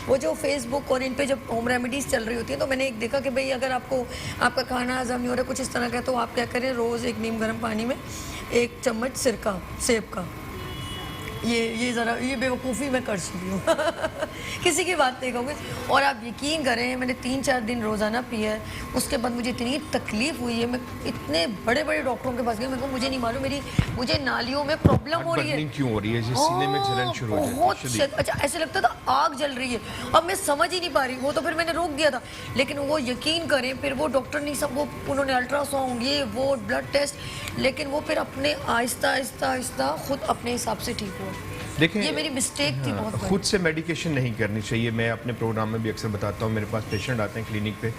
वो जो फेसबुक और इन पे जब होम रेमेडीज़ चल रही होती हैं तो मैंने एक देखा कि भाई अगर आपका खाना हज़म नहीं हो रहा कुछ इस तरह का, तो आप क्या करें, रोज़ एक नीम गर्म पानी में 1 चम्मच सिरका सेब का, ये ज़रा ये बेवकूफ़ी मैं कर चुकी हूँ किसी की बात नहीं कहूँगी, और आप यकीन करें मैंने 3-4 दिन रोज़ाना पिया है। उसके बाद मुझे इतनी तकलीफ़ हुई है, मैं इतने बड़े बड़े डॉक्टरों के पास गई, मैं मुझे नहीं मालूम मुझे नालियों में प्रॉब्लम हो रही है, क्यों हो रही है, सीने में जलन शुरू हो जाती है, अच्छा ऐसे लगता था आग जल रही है, अब मैं समझ ही नहीं पा रही, वो तो फिर मैंने रोक दिया था, लेकिन वो यकीन करें फिर वो डॉक्टर नहीं सब वो उन्होंने अल्ट्रासाउंड ये वो ब्लड टेस्ट, लेकिन वो फिर अपने आहिस्ता आहिस्ता आहिस्ता खुद अपने हिसाब से ठीक हुआ। देखिए, ये मेरी मिस्टेक थी बहुत बड़ी। खुद से मेडिकेशन नहीं करनी चाहिए। मैं अपने प्रोग्राम में भी अक्सर बताता हूँ, मेरे पास पेशेंट आते हैं क्लिनिक पे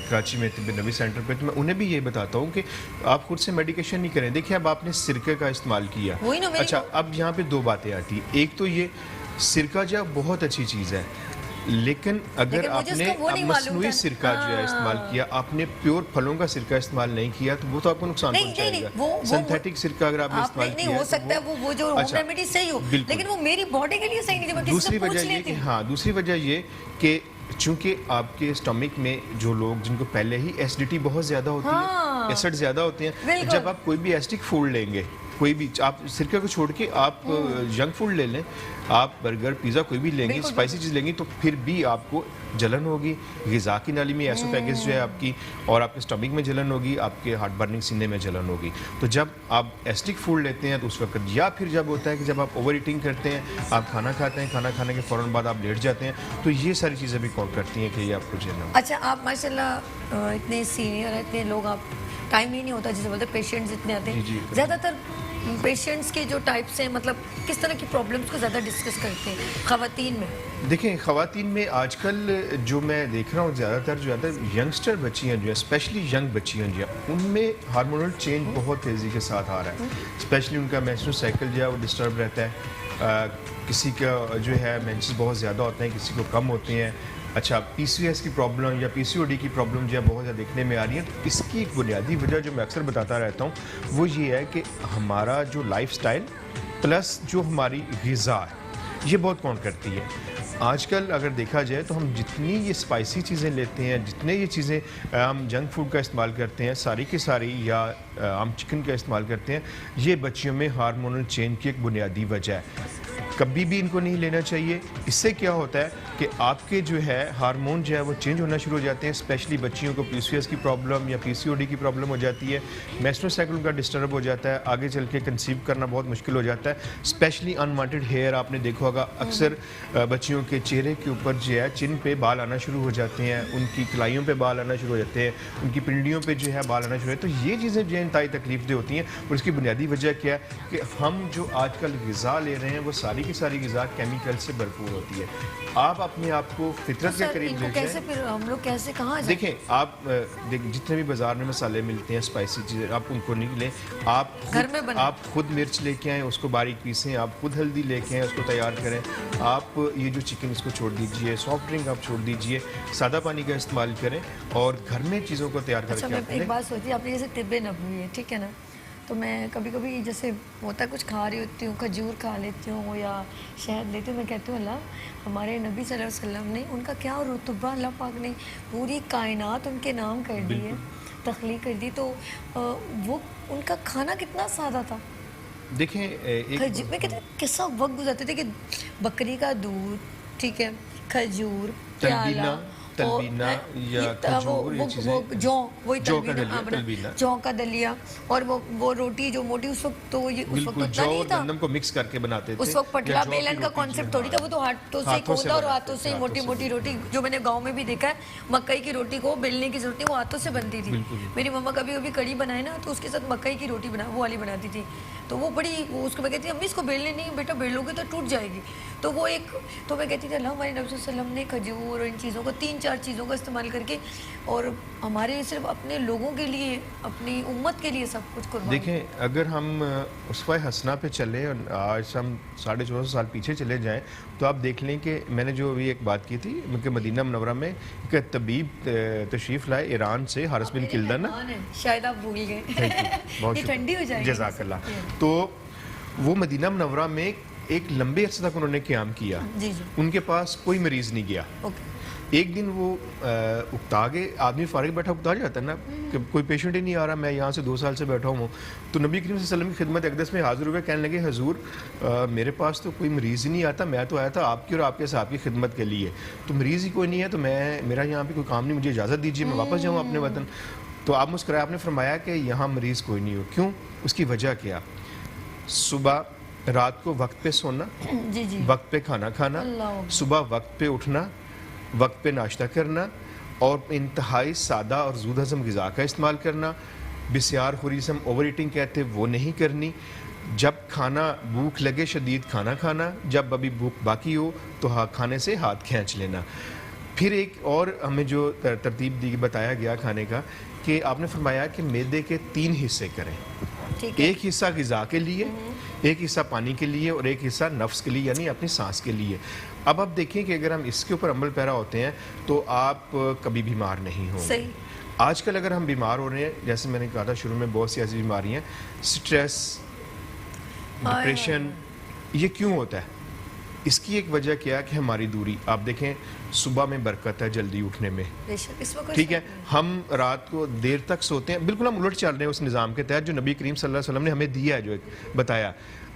कराची में तिब्बत नबी सेंटर पे, तो मैं उन्हें भी ये बताता हूँ कि आप खुद से मेडिकेशन नहीं करें। देखिए, अब आपने सिरके का इस्तेमाल किया, अच्छा अब यहाँ पे 2 बातें आती हैं। एक तो ये सिरका जो बहुत अच्छी चीज़ है, लेकिन अगर आपने मसनूई सिरका जो है इस्तेमाल किया, आपने प्योर फलों का सिरका इस्तेमाल नहीं किया, तो वो तो आपको नुकसान पहुंचाएगा। सिंथेटिक सिरका अगर आपने इस्तेमाल किया, हो सकता है वो जो होम रेमेडी सही हो, लेकिन वो मेरी बॉडी के लिए सही नहीं थी। दूसरी वजह ये कि चूंकि आपके स्टमक में जो लोग जिनको पहले ही एसिडिटी बहुत ज़्यादा होती है, एसिड ज़्यादा होते हैं, जब आप कोई भी एसिडिक फूड लेंगे, कोई भी आप सिरके को छोड़ के आप जंक फूड ले लें, आप बर्गर पिज़्ज़ा कोई भी लेंगे, स्पाइसी चीज़ लेंगी, तो फिर भी आपको जलन होगी, ग़िज़ा की नाली में एसोफेगस जो है आपकी, और आपके स्टमक में जलन होगी, आपके हार्ट बर्निंग सीने में जलन होगी। तो जब आप एसिडिक फूड लेते हैं तो उस वक्त, या फिर जब होता है कि जब आप ओवर ईटिंग करते हैं, आप खाना खाते हैं, खाना खाने के फ़ौरन बाद आप लेट जाते हैं, तो ये सारी चीज़ें भी कॉल करती हैं कि ये आपको जलन। अच्छा, आप माशाल्लाह इतने सीनियर हैं, इतने लोग, आप टाइम ही नहीं होता, जैसे बोलते पेशेंट्स इतने आते हैं, ज़्यादातर पेशेंट्स के जो टाइप्स हैं, मतलब किस तरह की प्रॉब्लम्स को ज़्यादा डिस्कस करते हैं ख़वातीन में? देखें, ख़वातीन में आजकल जो मैं देख रहा हूँ ज़्यादातर यंगस्टर बच्चियाँ जो है, स्पेशली यंग बच्चियाँ जो है, उनमें हार्मोनल चेंज बहुत तेज़ी के साथ आ रहा है। स्पेशली उनका मेंस्ट्रुअल साइकिल जो है वो डिस्टर्ब रहता है, किसी का जो है मेंसेस बहुत ज़्यादा होते हैं, किसी को कम होते हैं। अच्छा, पीसीओएस की प्रॉब्लम या पीसीओडी की प्रॉब्लम जो है बहुत ज़्यादा देखने में आ रही है। तो इसकी एक बुनियादी वजह जो मैं अक्सर बताता रहता हूँ वो ये है कि हमारा जो लाइफस्टाइल प्लस जो हमारी ग़िज़ा है ये बहुत काउंट करती है। आजकल अगर देखा जाए तो हम जितनी ये स्पाइसी चीज़ें लेते हैं, जितने ये चीज़ें हम जंक फूड का इस्तेमाल करते हैं, सारी की सारी, या हम चिकन का इस्तेमाल करते हैं, ये बच्चियों में हार्मोनल चेंज की एक बुनियादी वजह है। कभी भी इनको नहीं लेना चाहिए। इससे क्या होता है कि आपके जो है हार्मोन जो है वो चेंज होना शुरू हो जाते हैं। स्पेशली बच्चियों को पीसीओएस की प्रॉब्लम या पीसीओडी की प्रॉब्लम हो जाती है, मेंस्ट्रुअल साइकिल उनका डिस्टर्ब हो जाता है, आगे चल के कंसीव करना बहुत मुश्किल हो जाता है। स्पेशली अनवांटेड हेयर आपने देखा होगा, अक्सर बच्चियों के चेहरे के ऊपर जो है चिन पे बाल आना शुरू हो जाते हैं, उनकी कलाइयों पे बाल आना शुरू हो जाते हैं, उनकी पिंडियों पे जो है बाल आना शुरू हो जाते हैं। तो ये चीज़ें जो है इंतहाई तकलीफ होती हैं। और इसकी बुनियादी वजह क्या है कि हम जो आजकल ग़िज़ा ले रहे हैं वो सारी की सारी ग़िज़ा केमिकल से भरपूर होती है। आप अपने आप को फितरत के करीब ले कैसे जाएं। फिर हम लोग कैसे कहाँ जाएं? देखें, आप जितने भी बाजार में मसाले मिलते हैं, स्पाइसी चीज़ें, आप उनको नहीं लें। आप घर में बनाएं। आप खुद मिर्च लेके आएँ, उसको बारीक पीसें। आप खुद हल्दी लेके आएँ, उसको तैयार करें। आप ये जो चिकन इसको छोड़ दीजिए, सॉफ्ट ड्रिंक आप छोड़ दीजिए, सादा पानी का इस्तेमाल करें और घर में चीज़ों को तैयार अच्छा, करके मैं आप एक लें। बात सोचती, आपने जैसे तिब्बे नबवी है, ठीक है ना, तो मैं कभी कभी जैसे होता है कुछ खा रही होती हूँ, खजूर खा लेती हूँ या शहद लेती हूँ, मैं कहती हूँ अल्लाह, हमारे नबी सल्लल्लाहु अलैहि वसल्लम ने, उनका क्या रुतबा, अल्लाह पाक ने पूरी कायनात उनके नाम कर दी है, तख्लीक कर दी, तो वो उनका खाना कितना सादा था। देखें, एक मैं कहती हूँ किस्सा वक्त गुजरते थे कि बकरी का दूध, ठीक है, खजूर, प्याला, तलबीना या खजूर, ये चीज़ें, जौ, वही जौ का तलबीना, तलबीना, जौ का दलिया, और वो रोटी जो मोटी, उस वक्त तो ये उस वक्त बिल्कुल तो जौ नहीं और था, गंदम को मिक्स करके बनाते थे। उस वक्त पटला या जौ की बेलन का रोटी कॉन्सेप्ट जो थोड़ी था, वो तो हाथों से हाथों से खोदा और बनाते हाथों थे, से हाथों मोटी से मोटी रोटी, जो मैंने गांव में भी देखा है, मकई की रोटी को बेलने की जरूरत नहीं, वो हाथों से बनती थी। मेरी मम्मा कभी कभी कड़ी बनाए ना तो उसके साथ मकई की रोटी बना, वो वाली बनाती थी, तो वो बड़ी, वो उसको मैं कहती थी अम्मी इसको बेलने नहीं बेटा, बेलोगे तो टूट जाएगी। तो वो एक, तो मैं कहती थी अल्लाह, हमारे नबी सल्लल्लाहु अलैहि वसल्लम ने खजूर और इन चीज़ों को, 3-4 चीज़ों का इस्तेमाल करके, और हमारे सिर्फ अपने लोगों के लिए, अपनी उम्मत के लिए सब कुछ कुर्बान। देखें, अगर हम उसवा हसना पे चले और आज हम 1450 साल पीछे चले जाएं तो आप देख लें कि मैंने जो अभी एक बात की थी कि मदीना मुनव्वरा में एक तबीब तशरीफ़ लाए ईरान से, हारिस बिन किल्दन, शायद आप भूल गए। बहुत ये ठंडी हो जाएगी। जज़ाकल्लाह। तो वो मदीना मुनव्वरा में एक लंबे अर्से तक उन्होंने क़याम किया। जी जी, उनके पास कोई मरीज़ नहीं गया। ओके। एक दिन वो उकता के, आदमी फारिग बैठा उकता जाता है ना कि कोई पेशेंट ही नहीं आ रहा, मैं यहाँ से 2 साल से बैठा हूँ। तो नबी करीम सल्लल्लाहु अलैहि वसल्लम की खिदमत अक़दस में हाज़िर हुए, कहने लगे हजूर मेरे पास तो कोई मरीज़ ही नहीं आता, मैं तो आया था आपकी और आपके साहब की खिदमत के लिए, तो मरीज़ ही कोई नहीं है, तो मेरा यहाँ पे कोई काम नहीं, मुझे इजाज़त दीजिए, मैं वापस जाऊँ अपने वतन। तो आप मुस्कुराए, आपने फरमाया कि यहाँ मरीज़ कोई नहीं हो। क्यों? उसकी वजह क्या? सुबह रात को वक्त पे सोना, जी जी, वक्त पे खाना खाना, सुबह वक्त पे उठना, वक्त पे नाश्ता करना, और इंतहाई सादा और ज़ूद हज़म ग़िज़ा का इस्तेमाल करना, बिस्यार खुरी हम ओवर ईटिंग कहते हैं वो नहीं करनी, जब खाना भूख लगे शदीद खाना खाना, जब अभी भूख बाकी हो तो खाने से हाथ खींच लेना। फिर एक और हमें जो तरतीब दी बताया गया खाने का कि आपने फरमाया कि मैदे के 3 हिस्से करें, एक हिस्सा ग़िज़ा के लिए, एक हिस्सा पानी के लिए और एक हिस्सा नफ्स के लिए यानी अपनी सांस के लिए। अब आप देखिए कि अगर हम इसके ऊपर अमल पैरा होते हैं तो आप कभी बीमार नहीं होंगे। आजकल अगर हम बीमार हो रहे हैं, जैसे मैंने कहा था शुरू में, बहुत सी ऐसी बीमारियाँ, स्ट्रेस, डिप्रेशन, ये क्यों होता है? इसकी एक वजह क्या है कि हमारी दूरी, आप देखें सुबह में बरकत है जल्दी उठने में, ठीक है, हम रात को देर तक सोते हैं, बिल्कुल हम उलट चल रहे हैं उस निज़ाम के तहत जो नबी करीम सल्लल्लाहु अलैहि वसल्लम ने हमें दिया है, जो एक बताया।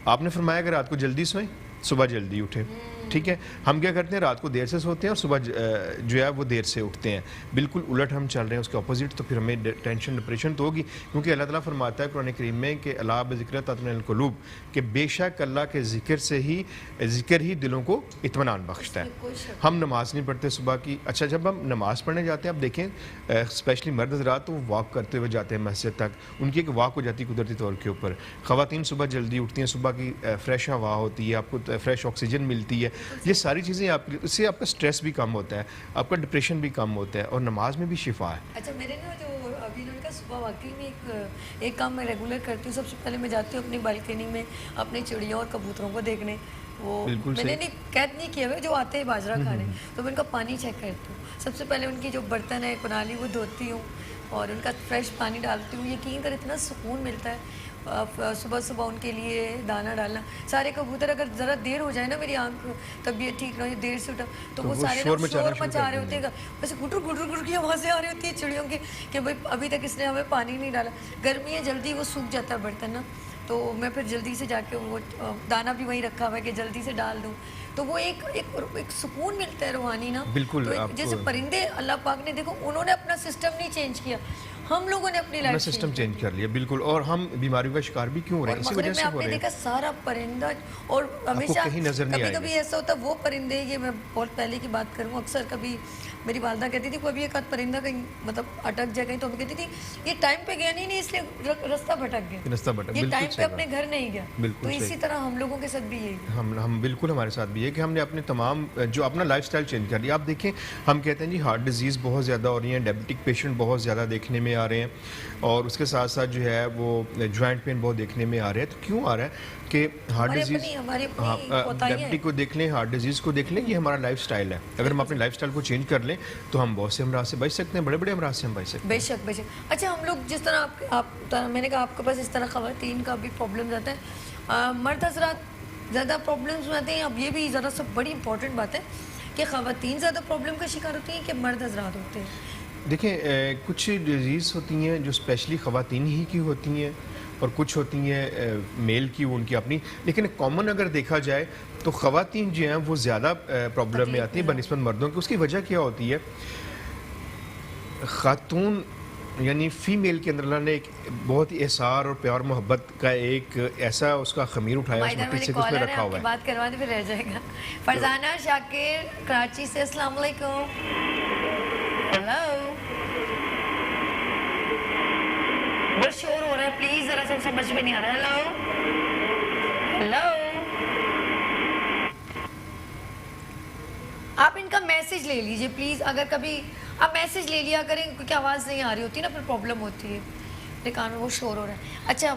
आपने फरमाया कि रात को जल्दी सोएं, सुबह जल्दी उठें, ठीक है। हम क्या करते हैं, रात को देर से सोते हैं और सुबह जो है वो देर से उठते हैं, बिल्कुल उलट हम चल रहे हैं उसके अपोजिट। तो फिर हमें टेंशन डिप्रेशन तो होगी, क्योंकि अल्लाह ताला फरमाता है कुरान करीम में कि अला बिज़िक्र तत्मइनुल क़ुलूब, कि बेशक अल्लाह के ज़िक्र ही दिलों को इत्मीनान बख्शता है। हम नमाज़ नहीं पढ़ते सुबह की। अच्छा, जब हम नमाज़ पढ़ने जाते हैं, आप देखें स्पेशली मर्द हज़रात तो वॉक करते हुए जाते हैं मस्जिद तक, उनकी एक वॉक हो जाती है कुदरती तौर के ऊपर। ख़वातीन सुबह जल्दी उठती हैं, सुबह की फ्रेश हवा होती है, आपको फ्रेश ऑक्सीजन मिलती है, ये सारी चीज़ें आपके, इससे आपका स्ट्रेस भी कम होता है, आपका डिप्रेशन भी कम होता है और नमाज में भी शिफा है। अच्छा, मेरे ना जो अभी उन्होंने कहा सुबह वाकई में एक काम मैं रेगुलर करती हूँ। सबसे पहले मैं जाती हूँ अपनी बालकनी में अपने चिड़ियों और कबूतरों को देखने, वो बिल्कुल मैंने सही। नहीं कैद नहीं किया हुआ, जो आते हैं बाजरा खाने तो मैं उनका पानी चेक करती हूँ। सबसे पहले उनकी जो बर्तन है कुनाली वो धोती हूँ और उनका फ्रेश पानी डालती हूँ। यकीन कर इतना सुकून मिलता है। सुबह सुबह उनके लिए दाना डालना। सारे कबूतर अगर ज़रा देर हो जाए ना, मेरी आंख तबीयत ठीक ना हो, देर से उठा तो वो सारे शोर ना मचाना शोर शुरू मचा कर रहे होते हैं, वैसे गुटर गुटर गुटर की आवाज़ें आ रही होती है चिड़ियों की कि भाई अभी तक इसने हमें पानी नहीं डाला। गर्मी है, जल्दी वो सूख जाता है बर्तन ना, तो मैं फिर जल्दी से जाके वो दाना भी वहीं रखा हुआ है कि जल्दी से डाल दूँ। तो वो एक सुकून मिलता है रूहानी ना। बिल्कुल, तो आप जैसे परिंदे अल्लाह पाक ने, देखो उन्होंने अपना सिस्टम नहीं चेंज किया, हम लोगों ने अपनी अपना लाइफ सिस्टम चेंज कर लिया, बिल्कुल। और हम बीमारियों का शिकार भी क्यों हो रहे और हैं? इसी मगरब वजह में से हो आपने रहे हैं। देखा सारा परिंदा, और हमेशा कहीं नजर नहीं कभी आएगा। कभी ऐसा होता वो परिंदे, ये मैं बहुत पहले की बात करूँ, अक्सर कभी मेरी वालदा कहती थी कोई भी एक आध परिंदा कहीं मतलब अटक जाए कहीं, तो हमें कहती थी ये टाइम पे गया नहीं इसलिए रास्ता भटक गया, रास्ता भटक, ये बिल्कुल टाइम पे सही अपने घर नहीं गया। बिल्कुल तो इसी सही। तरह हम लोगों के साथ भी यही है। हम बिल्कुल, हमारे साथ भी है कि हमने अपने तमाम जो अपना लाइफस्टाइल चेंज कर लिया। आप देखें, हम कहते हैं जी हार्ट डिजीज़ बहुत ज़्यादा हो रही है, डायबिटिक पेशेंट बहुत ज़्यादा देखने में आ रहे हैं, और उसके साथ साथ जो है वो जॉइंट पेन बहुत देखने में आ रहे हैं। तो क्यों आ रहा है कि हार्ट डिजीज़, हमारी हाँ, अपनी कोताहियां हैं। डायबिटिक को देख लें, हार्ट डिजीज़ को देख लें, ये हमारा लाइफस्टाइल है। अगर हम अपने लाइफस्टाइल को चेंज कर लें तो हम बहुत से अमराज से बच सकते हैं, बड़े बड़े अमराज से हम बच सकते हैं। बेशक बेशक। अच्छा, हम लोग जिस तरह मैंने कहा आपके पास इस तरह ख़वातीन का भी प्रॉब्लम आता है, मर्द हजरात ज़्यादा प्रॉब्लम्स में आते हैं। अब ये भी ज़रा सा बड़ी इंपॉर्टेंट बात है कि ख़वातीन ज़्यादा प्रॉब्लम का शिकार होती हैं कि मर्द हजरात होते हैं? देखें, कुछ डिजीज़ होती हैं जो स्पेशली ख़वातीन ही की होती हैं, और कुछ होती हैं मेल की, वो उनकी अपनी। लेकिन कॉमन अगर देखा जाए तो ख़वातीन जो हैं वो ज़्यादा प्रॉब्लम में आती हैं बनिस्बत मर्दों की। उसकी वजह क्या होती है? ख़ातून यानी फ़ीमेल के अंदर अल्लाह ने एक बहुत ही एहसार और प्यार मोहब्बत का एक ऐसा उसका ख़मीर उठाया, उस मिट्टी से कि उसमें रखा हुआ है। बात करवा दे फिर रह जाएगा। फरजाना शाकिर कराची से, अस्सलाम वालेकुम। हेलो, बहुत शोर हो रहा है, प्लीज जरा सा समझ में नहीं आ रहा। हेलो हेलो, आप इनका मैसेज ले लीजिए प्लीज। अगर कभी आप मैसेज ले लिया करें, क्योंकि आवाज़ नहीं आ रही होती ना, फिर प्रॉब्लम होती है। मेरे कान में वो शोर हो रहा है। अच्छा,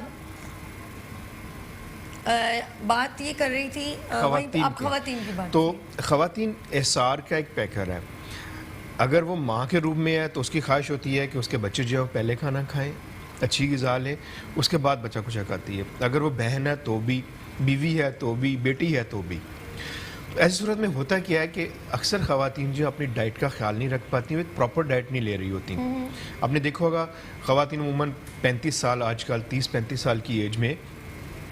बात ये कर रही थी आप ख़वातीन की बात। तो ख़वातीन एहसार का एक पैकर है। अगर वो माँ के रूप में है तो उसकी ख्वाहिश होती है कि उसके बच्चे जो है पहले खाना खाएं, अच्छी ग़िज़ा लें, उसके बाद बच्चा कुछ खाती है। अगर वो बहन है तो भी, बीवी है तो भी, बेटी है तो भी। तो ऐसी सूरत में होता क्या है कि अक्सर ख़वातीन जो अपनी डाइट का ख्याल नहीं रख पाती, वो एक प्रॉपर डाइट नहीं ले रही होती। आपने देखा होगा ख़वातीन उमूमन 35 साल, आजकल 30-35 साल की एज में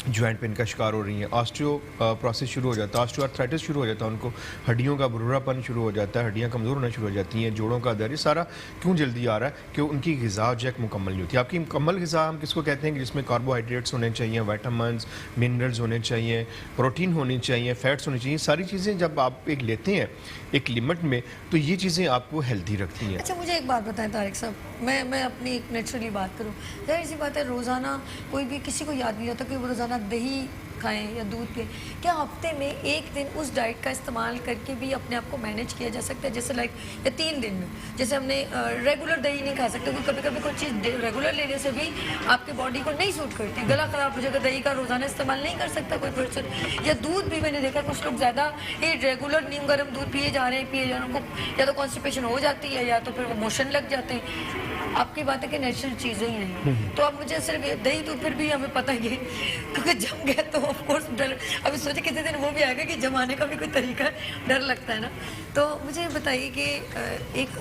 जॉइंट पेन का शिकार हो रही हैं। ऑस्टियो प्रोसेस शुरू हो जाता है, ऑस्टियोआर्थराइटिस शुरू हो जाता है, उनको हड्डियों का बुरुरापन शुरू हो जाता है, हड्डियां कमज़ोर होना शुरू हो जाती हैं, जोड़ों का दर्द। ये सारा क्यों जल्दी आ रहा है? कि उनकी ग़िज़ा जो है मुकम्मल नहीं होती। आपकी मुकम्मल ग़िज़ा हम किसको कहते हैं? कि जिसमें कार्बोहाइड्रेट्स होने चाहिए, विटामिन्स, मिनरल्स होने चाहिए, प्रोटीन होनी चाहिए, फैट्स होनी चाहिए। सारी चीज़ें जब आप एक लेते हैं एक लिमिट में, तो ये चीज़ें आपको हेल्दी रखती हैं। अच्छा, मुझे एक बात बताएं तारिक साहब, मैं अपनी एक नेचुरली बात करूँ। जाहिर सी बात है, रोज़ाना कोई भी, किसी को याद नहीं आता कि वो रोज़ाना दही खाएं या दूध पिए। क्या हफ्ते में एक दिन उस डाइट का इस्तेमाल करके भी अपने आप को मैनेज किया जा सकता है? जैसे लाइक या 3 दिन में, जैसे हमने रेगुलर दही नहीं खा सकते, क्योंकि कभी कभी कोई चीज़ रेगुलर लेने से भी आपके बॉडी को नहीं सूट करती, गला ख़राब हो जाएगा। दही का रोज़ाना इस्तेमाल नहीं कर सकता कोई पर्सन। या दूध भी मैंने देखा कुछ लोग ज़्यादा ये रेगुलर नीम गर्म दूध पिए जा रहे हैं, उनको या तो कॉन्स्टिपेशन हो जाती है या तो फिर वो मोशन लग जाते हैं। आपकी बात है कि नेचुरल चीज़ें ही नहीं, तो अब मुझे सिर्फ दही तो फिर भी हमें पता ही है, क्योंकि जम गया तो ऑफकोर्स डर। अभी सोचे किसी दिन वो भी आएगा कि जमाने का भी कोई तरीका है, डर लगता है ना। तो मुझे बताइए कि एक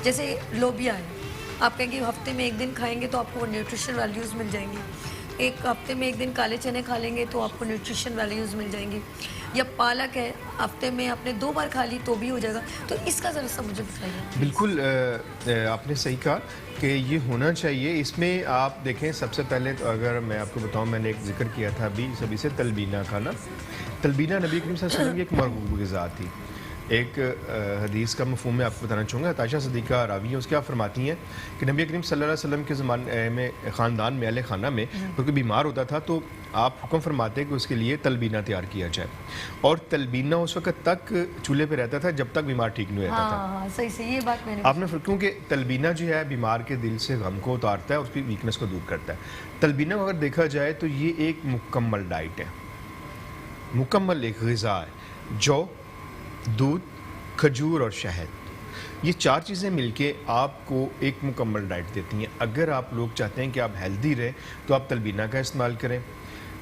जैसे लोबिया है, आप कहेंगे हफ्ते में एक दिन खाएंगे तो आपको न्यूट्रिशन वैल्यूज़ मिल जाएंगी, एक हफ्ते में एक दिन काले चने खा लेंगे तो आपको न्यूट्रिशन वैल्यूज़ मिल जाएंगी, या पालक है हफ्ते में आपने 2 बार खा ली तो भी हो जाएगा। तो इसका ज़रा सा मुझे बताइए। बिल्कुल, आपने सही कहा कि ये होना चाहिए। इसमें आप देखें, सबसे पहले तो अगर मैं आपको बताऊं, मैंने एक जिक्र किया था अभी सभी से, तलबीना खाना। तलबीना नबी करीम सल्लल्लाहु अलैहि वसल्लम की एक मरगूब ग़िज़ा थी। एक हदीस का मफ़हूम मैं आपको बताना चाहूँगा। ताशा सदीक़ा रावी है, उसके आप फरमाती हैं कि नबी करीम सल्लल्लाहु अलैहि वसल्लम के ज़माने में ख़ानदान में, अहले खाना में कोई बीमार होता था तो आप हुक्म फरमाते कि उसके लिए तलबीना तैयार किया जाए, और तलबीना उस वक्त तक चूल्हे पे रहता था जब तक बीमार ठीक नहीं रहता था। हाँ, सही से ये बात मैंने आपने क्योंकि तलबीना जो है बीमार के दिल से गम को उतारता है, उसकी वीकनेस को दूर करता है। तलबीना को अगर देखा जाए तो ये एक मुकम्मल डाइट है। मुकम्मल एक ग़िज़ा है। जौ, दूध, खजूर और शहद, ये 4 चीज़ें मिलके आपको एक मुकम्मल डाइट देती हैं। अगर आप लोग चाहते हैं कि आप हेल्दी रहें तो आप तलबीना का इस्तेमाल करें।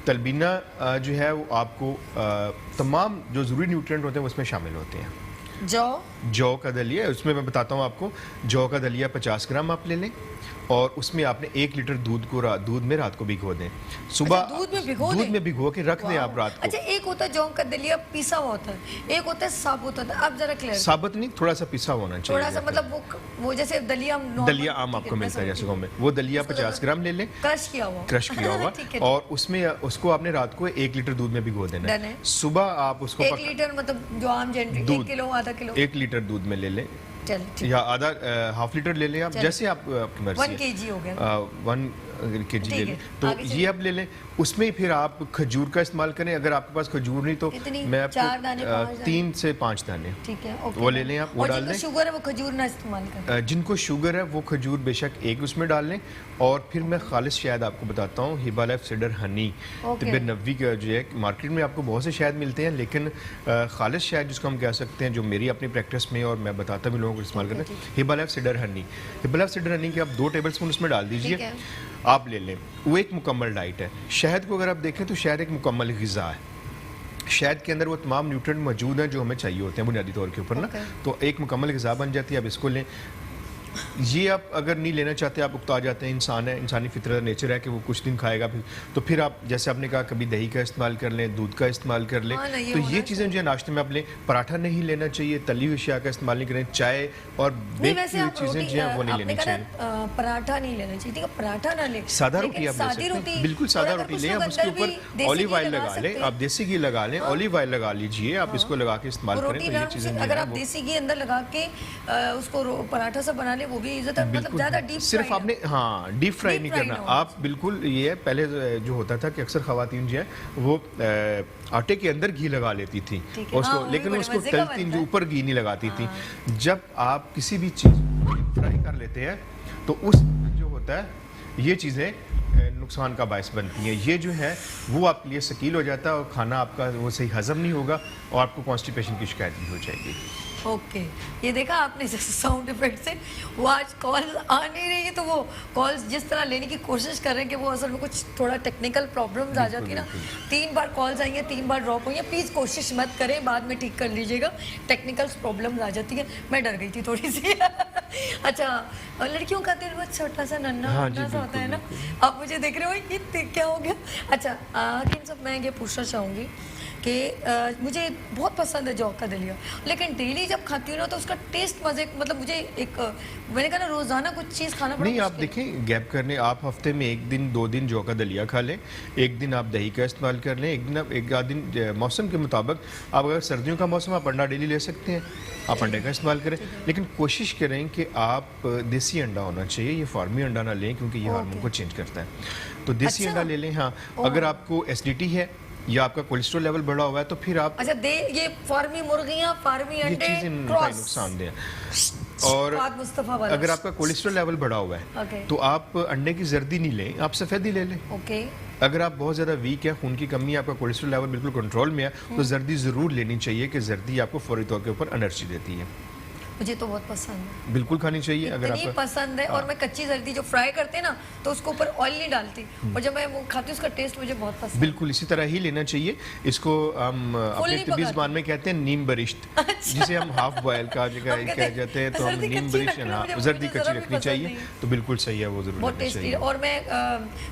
तलबीना जो है वो आपको तमाम जो ज़रूरी न्यूट्रिएंट होते हैं वो उसमें शामिल होते हैं। जौ का दलिया, उसमें मैं बताता हूँ आपको। जौ का दलिया 50 ग्राम आप ले लें और उसमें आपने 1 लीटर दूध में रात को भिगो दें। सुबह अच्छा, दूध में भिगो के रख दें आप रात को। अच्छा, एक होता है जौ का दलिया पिसा हुआ होता है, एक होता है साबुत होता है। आप जरा क्लियर। साबुत नहीं, थोड़ा सा पिसा होना चाहिए। थोड़ा सा मतलब वो जैसे दलिया आम आपको मिलता है जैसे गाँव में, वो दलिया 50 ग्राम ले लें, क्रश किया हुआ और उसमें उसको आपने रात को 1 लीटर दूध में भिगो देना है। सुबह आप उसको 1 लीटर मतलब जो आम जनरली 1 किलो आधा किलो 1 लीटर दूध में ले लें, चल या आधा हाफ लीटर ले लें आप, जैसे आप आपकी मर्जी 1 kg हो गया। 1 kg ले लें तो ये आप ले लें। उसमें फिर आप खजूर का इस्तेमाल करें। अगर आपके पास खजूर नहीं तो मैं आपको 3 से 5 दाने, ठीक है, ओके, वो ले लें आप, वो डाल लें। शुगर है वो खजूर ना इस्तेमाल करें। जिनको शुगर है वो खजूर बेशक एक उसमें डाल लें। और फिर मैं खालिश शहद आपको बताता हूँ, हिबा लाइफ सीडर हनी, तिब नबवी का जो है मार्केट में आपको बहुत से शहद मिलते हैं, लेकिन खालिश शहद जिसको हम कह सकते हैं, जो मेरी अपनी प्रैक्टिस में और मैं बताता भी लोगों को इस्तेमाल करते हैं, Hiba life cedar Honey. Hiba life cedar Honey के आप 2 टेबल स्पून उसमें डाल दीजिए, आप ले लें। वो एक मुकम्मल डाइट है। शहद को अगर आप देखें तो शहद एक मुकम्मल ग़िज़ा है। शहद के अंदर वो तमाम न्यूट्रिएंट मौजूद हैं जो हमें चाहिए होते हैं बुनियादी तौर के ऊपर ना, तो एक मुकम्मल ग़िज़ा बन जाती है। अब इसको लें। ये आप अगर नहीं लेना चाहते, आप उकता जाते हैं, इंसान है, इंसानी फितरत नेचर है कि वो कुछ दिन खाएगा, तो फिर आप जैसे आपने कहा कभी दही का इस्तेमाल कर लें, दूध का इस्तेमाल कर लें। तो ये चीज़ें जो है नाश्ते में आप लें। पराठा नहीं लेना चाहिए, तली हुई अशिया का इस्तेमाल नहीं करें, चाय और बेक की हुई चीज़ें जो है वो नहीं लेनी चाहिए। पराठा नहीं लेना चाहिए, ठीक है, पराठा ना लें, सादा रोटी आप ले सकते हैं, बिल्कुल सादा रोटी लें। आप उसके ऊपर ऑलिव ऑयल लगा लें, आप देसी घी लगा लें, ऑलिव ऑयल लगा लीजिए, आप इसको लगा के इस्तेमाल करें। तो ये चीज़ें अगर आप देसी घी अंदर लगा के उसको पराठा सा बना लें, वो भी इज्जत मतलब ज़्यादा डीप सिर्फ आपने डीप फ्राई नहीं करना आप, बिल्कुल। ये है पहले जो होता था कि अक्सर ख़वातीन जो है वो आटे के अंदर घी लगा लेती थी उसको, लेकिन उसको तलती जो ऊपर घी नहीं लगाती थी। जब आप किसी भी चीज़ फ्राई कर लेते हैं तो उस जो होता है ये चीज़ें नुकसान का बायस बनती हैं। ये जो है वो आपके लिए शकील हो जाता है और खाना आपका वो सही हजम नहीं होगा और आपको कॉन्स्टिपेशन की शिकायत भी हो जाएगी। ओके, ये देखा आपने जैसे साउंड इफेक्ट से वो आज कॉल्स आ नहीं रही है, तो वो कॉल्स जिस तरह लेने की कोशिश कर रहे हैं कि वो असल में कुछ थोड़ा टेक्निकल प्रॉब्लम्स आ जाती है ना। 3 बार कॉल्स आई हैं, 3 बार ड्रॉप हुई हैं। प्लीज़ कोशिश मत करें, बाद में ठीक कर लीजिएगा, टेक्निकल प्रॉब्लम्स आ जाती है। मैं डर गई थी थोड़ी सी। अच्छा, लड़कियों का दिल बहुत छोटा सा नन्हा सा होता है ना। आप मुझे देख रहे हो ये क्या हो गया। अच्छा हाकिम साहब, मैं ये पूछना चाहूँगी कि मुझे बहुत पसंद है जौ का दलिया, लेकिन डेली जब खाती हूँ ना तो उसका टेस्ट मजे, मतलब मुझे एक मैंने कहा ना रोज़ाना कुछ चीज़ खाना पड़ता है। नहीं, आप देखें गैप करने, आप हफ्ते में 1 दिन 2 दिन जौ का दलिया खा लें, 1 दिन आप दही का इस्तेमाल कर लें, 1 दिन आप एक आध दिन मौसम के मुताबिक। आप अगर सर्दियों का मौसम, आप अंडा डेली ले सकते हैं, आप अंडे का इस्तेमाल करें, लेकिन कोशिश करें कि आप देसी अंडा होना चाहिए, ये फार्मी अंडा ना लें क्योंकि ये हार्मोन को चेंज करता है। तो देसी अंडा ले लें। हाँ, अगर आपको एसिडिटी है या आपका कोलेस्ट्रॉल लेवल बढ़ा हुआ है तो फिर आप ये फार्मी मुर्गियां, फार्मी अंडे, ये चीज़ें नुकसानदेह हैं। और अगर आपका कोलेस्ट्रॉल लेवल बढ़ा हुआ है तो आप अंडे की जर्दी नहीं लें, आप सफ़ेदी ले लें। अगर आप बहुत ज़्यादा वीक है, खून की कमी है, आपका कोलेस्ट्रॉल लेवल बिल्कुल कंट्रोल में है, तो जर्दी ज़रूर लेनी चाहिए कि जर्दी आपको फौरी तौर के ऊपर एनर्जी देती है। मुझे तो बहुत पसंद है, बिल्कुल खानी चाहिए। अगर आपको पसंद है। और मैं कच्ची जर्दी जो फ्राई करते हैं ना तो उसके ऊपर ऑयल नहीं डालती, और जब मैं वो खाती हूँ उसका टेस्ट मुझे बहुत पसंद है। बिल्कुल इसी तरह ही लेना चाहिए इसको। हम अपने तिब्बी ज़बान में कहते हैं नीम बरिश्त, जिसे हम हाफ बॉयल का कह जाते हैं, तो हम नीम बरिश्त जर्दी कच्ची रखनी चाहिए, तो बिल्कुल सही है, वो जरूर बहुत टेस्टी। और मैं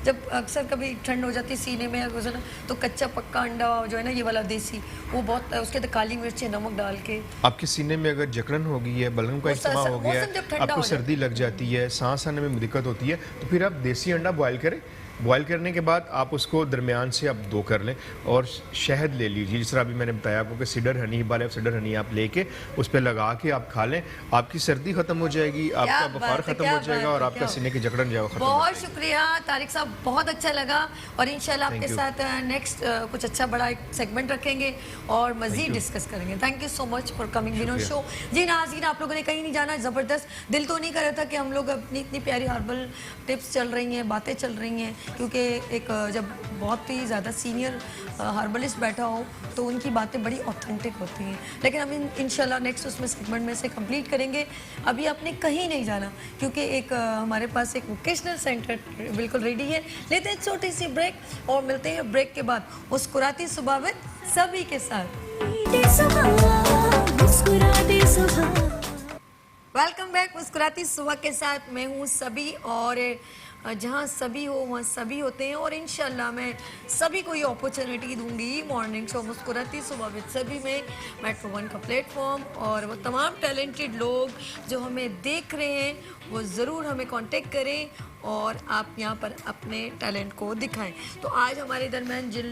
जब अक्सर कभी ठंड हो जाती है सीने में ना, तो कच्चा पक्का अंडा जो है ना, ये वाला देसी, वो बहुत, उसके अंदर काली मिर्च नमक डाल के। आपके सीने में अगर जकड़न हो गई है, बलगम का इस्तेमाल हो गया है, आपको सर्दी लग जाती है, सांस आने में दिक्कत होती है, तो फिर आप देसी अंडा बॉयल करें। बॉयल करने के बाद आप उसको दरमियान से आप 2 कर लें और शहद ले लीजिए, जिस तरह अभी मैंने बताया आपको कि सीडर हनी, बाले सीडर हनी आप लेके उस पर लगा के आप खा लें, आपकी सर्दी खत्म हो जाएगी, आपका बुखार खत्म हो जाएगा और आपका सीने की जकड़न जो है। बहुत शुक्रिया तारिक साहब, बहुत अच्छा लगा। और इंशाल्लाह आपके साथ नेक्स्ट कुछ अच्छा बड़ा एक सेगमेंट रखेंगे और मजीद डिस्कस करेंगे। Thank you so much for coming in show. जी नाज़रीन, आप लोगों ने कहीं नहीं जाना, ज़बरदस्त। दिल तो नहीं कर रहा था कि हम लोग अपनी इतनी प्यारी हर्बल टिप्स चल रही हैं, बातें चल रही हैं, क्योंकि एक जब बहुत ही ज़्यादा सीनियर हर्बलिस्ट बैठा हो तो उनकी बातें बड़ी ऑथेंटिक होती हैं। लेकिन हम इंशाल्लाह नेक्स्ट उसमें सेगमेंट में से कंप्लीट करेंगे। अभी आपने कहीं नहीं जाना क्योंकि एक हमारे पास एक वोकेशनल सेंटर बिल्कुल रेडी है। लेते हैं छोटी सी ब्रेक और मिलते हैं ब्रेक के बाद मुस्कुराती सुबह में सभी के साथ। दे सुबह मुस्कुराते सुबह वेलकम बैक मुस्कुराती सुबह के साथ। मैं हूँ सभी और जहाँ सभी हो वहाँ सभी होते हैं और इंशाल्लाह मैं सभी को ये अपॉर्चुनिटी दूंगी मॉर्निंग शो मुस्कुराती सुबह विद सभी में मेट्रो वन का प्लेटफॉर्म। और वो तमाम टैलेंटेड लोग जो हमें देख रहे हैं वो ज़रूर हमें कांटेक्ट करें और आप यहाँ पर अपने टैलेंट को दिखाएं। तो आज हमारे दरमियान जिन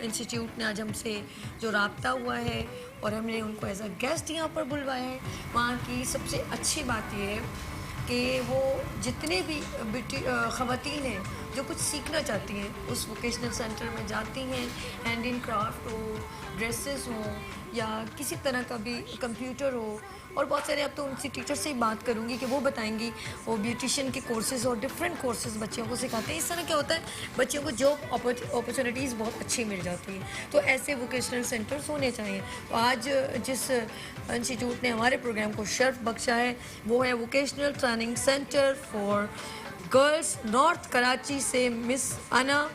इंस्टीट्यूट ने आज हमसे जो रब्ता हुआ है और हमने उनको एज अ गेस्ट यहाँ पर बुलवाया है, वहाँ की सबसे अच्छी बात ये है कि वो जितने भी ख़वातीन हैं जो कुछ सीखना चाहती हैं उस वोकेशनल सेंटर में जाती हैं। हैंड इन क्राफ्ट हो, ड्रेसेस हो या किसी तरह का भी कंप्यूटर हो और बहुत सारे अब तो उनसे टीचर से ही बात करूँगी कि वो बताएंगी वो ब्यूटिशियन के कोर्सेज़ और डिफरेंट कोर्सेज़ बच्चों को सिखाते हैं। इस तरह क्या होता है बच्चों को जॉब अपॉर्चुनिटीज़ बहुत अच्छी मिल जाती हैं। तो ऐसे वोकेशनल सेंटर्स होने चाहिए। तो आज जिस इंस्टीट्यूट ने हमारे प्रोग्राम को शर्फ बख्शा है वो है vocational training centre for girls north Karachi से मिस अना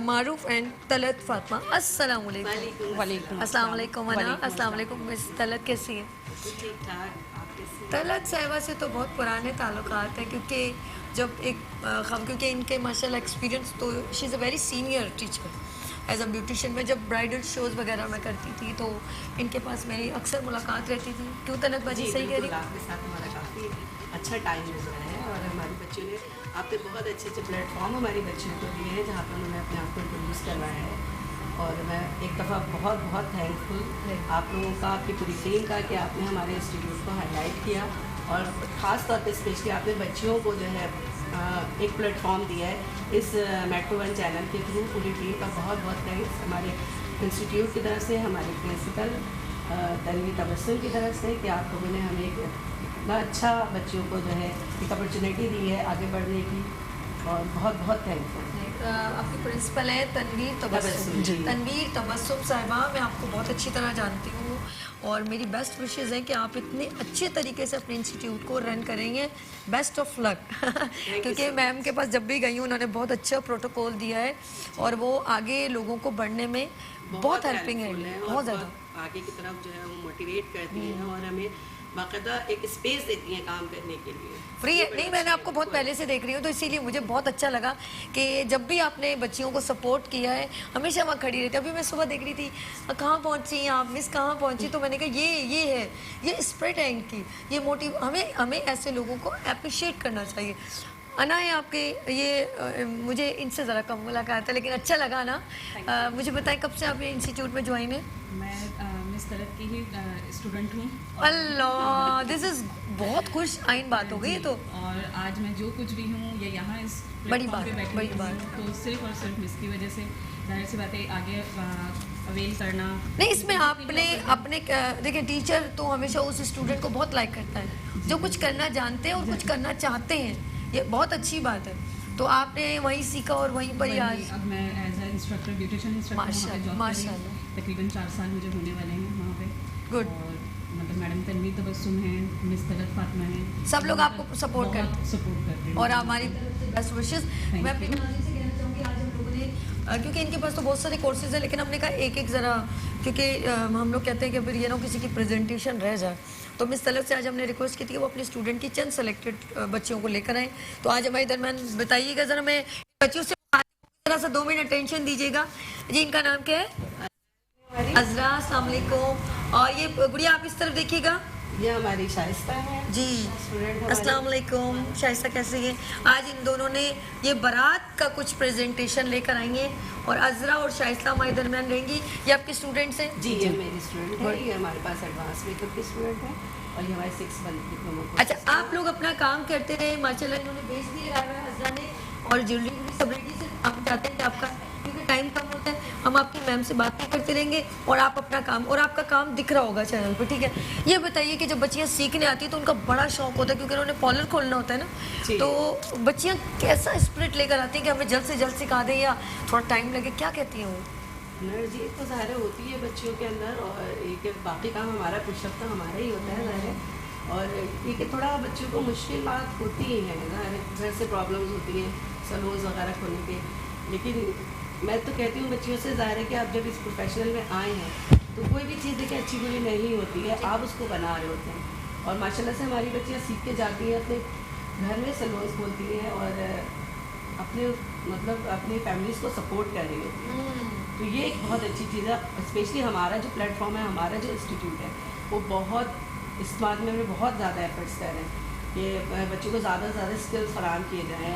मारूफ एंड तलत फातिमा। अस्सलाम वालेकुम। अस्सलाम वालेकुम अना। अस्सलाम वालेकुम मिस तलत, कैसी है? ठीक ठाक। आप कैसे? तलत साहिबा से तो बहुत पुराने ताल्लुकात हैं क्योंकि जब क्योंकि इनके माशाल्लाह एक्सपीरियंस तो she is a very senior teacher as a beautician में। जब ब्राइडल शोज़ वगैरह मैं करती थी तो इनके पास मेरी अक्सर मुलाकात रहती थी। क्यों तलत बाजी सही कह रही? आपके साथ हमारा काफ़ी अच्छा टाइम गुजरा है और हमारी बच्चियों ने आपने बहुत अच्छे अच्छे प्लेटफॉर्म हमारी बच्चियों को दिए हैं जहाँ पर उन्होंने अपने आप को इंट्रोड्यूस करवाया है। और मैं एक दफ़ा बहुत बहुत थैंकफुल आप लोगों का, आपकी पूरी टीम का कि आपने हमारे इंस्टीट्यूट को हाईलाइट किया और ख़ास तौर पे स्पेशली आपने बच्चियों को जो है एक प्लेटफॉर्म दिया है इस मेट्रो वन चैनल के थ्रू। पूरी टीम का बहुत बहुत थैंक्स हमारे इंस्टीट्यूट की तरफ से, हमारे प्रिंसिपल तनवीर तबस्सुम की तरफ से कि आप लोगों ने हमें एक इतना अच्छा बच्चियों को जो है एक अपॉर्चुनिटी दी है आगे बढ़ने की और बहुत बहुत थैंकफुल। आपके प्रिंसिपल हैं तनवीर तबस्सुम। तनवीर तबस्सुम साहिबा मैं आपको बहुत अच्छी तरह जानती हूँ और मेरी बेस्ट विशेज़ हैं कि आप इतने अच्छे तरीके से अपने इंस्टीट्यूट को रन करेंगे। बेस्ट ऑफ लक क्योंकि मैम के पास जब भी गई हूँ उन्होंने बहुत अच्छा प्रोटोकॉल दिया है और वो आगे लोगों को बढ़ने में बहुत हेल्पिंग है, बहुत ज़्यादा आगे की तरफ जो है वो मोटिवेट करती हैं और हमें बाकायदा एक स्पेस देती हैं काम करने के लिए। फ्री है नहीं, मैंने आपको बहुत पहले से देख रही हूँ तो इसीलिए मुझे बहुत अच्छा लगा कि जब भी आपने बच्चियों को सपोर्ट किया है हमेशा वहाँ खड़ी रहती। अभी मैं सुबह देख रही थी कहाँ पहुँची आप मिस, कहाँ पहुँची, तो मैंने कहा ये है, ये स्पिरिट है इनकी, ये मोटिव हमें ऐसे लोगों को अप्रिशिएट करना चाहिए। अना है आपके ये मुझे इनसे ज़रा कम मुलाकात है लेकिन अच्छा लगा ना। मुझे बताएं कब से आप ये इंस्टीट्यूट में ज्वाइन है? मैं मिस तलत की ही स्टूडेंट हूँ। अल्लाह, दिस इज़ बहुत खुश आइन बात हो गई तो। और आज मैं जो कुछ भी हूँ या यहाँ इस बड़ी प्लेटफॉर्म बात, पे बैठी बड़ी हूँ, बात। तो सिर्फ और सिर्फ मिस की वजह से जाहिर सी बात है आगे अवेल करना। नहीं इसमें आपने अपने देखिए टीचर तो हमेशा उस स्टूडेंट को बहुत लाइक करता है जो कुछ करना जानते हैं और कुछ करना चाहते हैं, ये बहुत अच्छी बात है। तो आपने वहीं सीखा और वहीं पर ही आज अब मैं as a instructor beautician instructor माशाल्लाह तकरीबन 4 साल मुझे होने वाले हैं वहाँ पे। गुड। और मतलब मैडम तनवीर तबस्सुम हैं, मिस तलत फातिमा हैं, सब लोग आपको सपोर्ट करते हैं सपोर्ट करते हैं और हमारी बेस्ट विशेस। मैं अपनी नानी से कहना चाहूँगी आज हम लोगों ने क्योंकि इनके पास तो बहुत सारे कोर्सेज हैं लेकिन हमने कहा एक ज़रा क्योंकि हम लोग कहते हैं कि फिर ये ना किसी की प्रेजेंटेशन रह जाए तो मिस तलत से आज हमने रिक्वेस्ट की थी कि वो अपने स्टूडेंट की चंद सेलेक्टेड बच्चियों को लेकर आए। तो आज हमारे दरमियान बताइएगा ज़रा, मैं बच्चियों से ज़रा सा 2 मिनट अटेंशन दीजिएगा जी। इनका नाम क्या है? अज़रा, अस्सलाम वालेकुम। और ये गुड़िया आप इस तरफ देखिएगा, ये हमारी शाइस्ता है जी। स्टूडेंट। अस्सलाम वालेकुम शाइस्ता, कैसे हैं? आज इन दोनों ने ये बारात का कुछ प्रेजेंटेशन लेकर आएंगे और अज़रा और शाइस्ता हमारे दरमियान रहेंगी। ये आपके स्टूडेंट्स हैं? जी ये मेरी स्टूडेंट है, ये हमारे पास एडवांस मेकअप की स्टूडेंट है और ये हमारे 6 मंथ डिप्लोमा कोर्स। अच्छा, आप लोग अपना काम करते रहे माशाल्लाह, इन्होंने बेस भी लगाया हुआ है अज़रा ने और ज्वेलरी भी सब रेडी से। आप चाहते हैं कि आपका क्योंकि टाइम कम होता है हम आपकी मैम से बातें करते रहेंगे और आप अपना काम, और आपका काम दिख रहा होगा चैनल पर, ठीक है। ये बताइए कि जब बच्चियाँ सीखने आती है तो उनका बड़ा शौक होता है क्योंकि उन्होंने पार्लर खोलना होता है ना, जी। तो बच्चियाँ कैसा स्पिरिट लेकर आती हैं कि हमें जल्द से जल्द सिखा दें या थोड़ा टाइम लगे, क्या कहती हैं वो? एनर्जी तो ज़ाहिर होती है बच्चियों के अंदर, और एक बाकी काम हमारा पुशअप तो हमारा ही होता है ज़ाहिर, और ये कि थोड़ा बच्चों को मुश्किल बात होती ही है ज़ाहिर, घर से प्रॉब्लम्स होती हैं सलून्स वगैरह खोलने के, लेकिन मैं तो कहती हूँ बच्चियों से ज़ाहिर है कि आप जब इस प्रोफेशनल में आए हैं तो कोई भी चीज़ देखिए अच्छी बुरी नहीं होती है, आप उसको बना रहे होते हैं, और माशाल्लाह से हमारी बच्चियाँ सीख के जाती हैं, अपने घर में सलून्स खोलती हैं और अपने मतलब अपनी फैमिलीज़ को सपोर्ट कर रही होती है। तो ये एक बहुत अच्छी चीज़ है, स्पेशली हमारा जो प्लेटफॉर्म है, हमारा जो इंस्टीट्यूट है, वो बहुत इस बात में हमें बहुत ज़्यादा एफर्ट्स कर रहे हैं कि बच्चों को ज़्यादा से ज़्यादा स्किल्स फराहम किए जाएँ।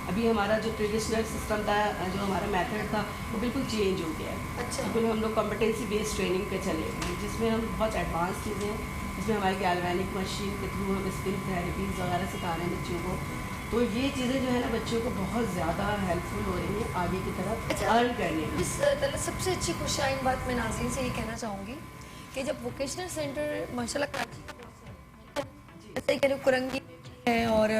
अभी हमारा जो ट्रेडिशनल सिस्टम था, जो हमारा मेथड था, वो बिल्कुल चेंज हो गया है। अच्छा। बिल्कुल हम लोग कॉम्पिटेंसी बेस्ड ट्रेनिंग पे चले गए हैं, जिसमें हम बहुत एडवांस चीज़ें हैं, जिसमें हमारी गैल्वेनिक मशीन के थ्रू हम स्किन थेरेपीज वगैरह सिखा रहे हैं बच्चों को। तो ये चीज़ें जो है ना बच्चों को बहुत ज़्यादा हेल्पफुल हो रही हैं आगे की तरफ अर्न करने में। इस तरह सबसे अच्छी खुशाइन बात मैं नाज़रीन से ये कहना चाहूँगी कि जब वोकेशनल सेंटर माशाल्लाह कराची का बहुत सारा, जैसे कह रहे कुरंगी है और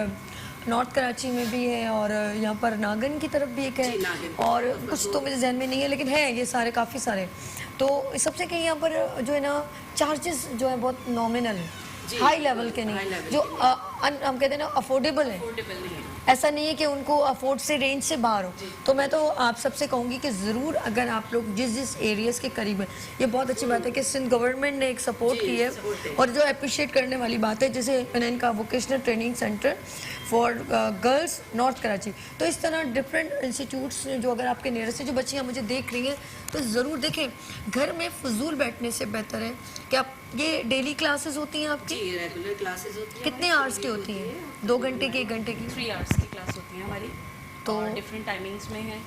नॉर्थ कराची में भी है और यहाँ पर नागन की तरफ भी एक जी, है, नागन। और कुछ तो मेरे जहन में नहीं है लेकिन है ये सारे काफ़ी सारे। तो सबसे कहीं यहाँ पर जो है ना चार्जेस जो है बहुत नॉमिनल है, जी, हाई लेवल के हाई नहीं, लेवल जो के हम कहते हैं ना अफोर्डेबल है, अफोर्डेबल नहीं है। ऐसा नहीं है कि उनको अफोर्ड से रेंज से बाहर हो। तो मैं तो आप सबसे कहूँगी कि ज़रूर अगर आप लोग जिस एरियाज़ के करीब हैं, ये बहुत अच्छी बात है कि सिंध गवर्नमेंट ने एक सपोर्ट जी, की है, सपोर्ट है। और जो अप्रिशिएट करने वाली बात है, जैसे मैंने इनका vocational training centre for girls north Karachi, तो इस तरह डिफरेंट इंस्टीट्यूट्स जो अगर आपके नियर से जो बच्चियाँ मुझे देख रही हैं तो ज़रूर देखें। घर में फजूल बैठने से बेहतर है कि आप, ये डेली क्लासेस होती हैं आपकी, जी, रेगुलर क्लासेस होती हैं। कितने आवर्स की होती हैं? 2 घंटे की, 1 घंटे की? 3 आवर्स की क्लास होती है हमारी, तो तो डिफरेंट टाइमिंग्स में है,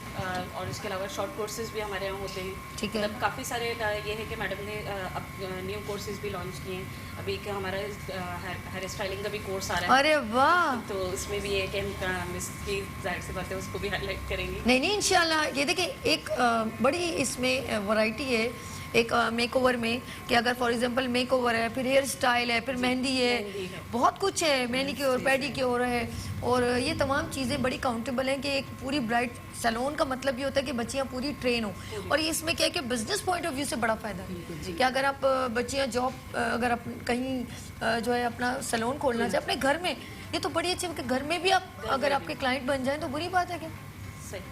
और इसके अलावा शॉर्ट कोर्सेज भी हमारे यहाँ होते हैं। ठीक है। मतलब काफ़ी सारे ये है कि मैडम ने अब न्यू कोर्सेज भी लॉन्च किए हैं। अभी एक हमारा हेयर स्टाइलिंग का भी कोर्स आ रहा है, अरे वाह, तो उसमें भी है कि हम मिस की जाहिर सी बात है उसको भी हाईलाइट करेंगे। नहीं नहीं इंशाल्लाह। ये देखिए एक बड़ी इसमें वैरायटी है एक मेकओवर में, कि अगर फॉर एग्जांपल मेकओवर है, फिर हेयर स्टाइल है, फिर मेहंदी है, बहुत कुछ है, मैनीक्योर पेडिक्योर है, और ये तमाम चीज़ें बड़ी काउंटेबल हैं कि एक पूरी ब्राइट सैलून का मतलब ये होता है कि बच्चियाँ पूरी ट्रेन हो। और ये इसमें क्या है कि बिजनेस पॉइंट ऑफ व्यू से बड़ा फ़ायदा है कि अगर आप बच्चियाँ जॉब अगर आप कहीं जो है अपना सैलून खोलना चाहे अपने घर में, ये तो बड़ी अच्छी है कि घर में भी आप अगर आपके क्लाइंट बन जाएँ तो बुरी बात है क्या?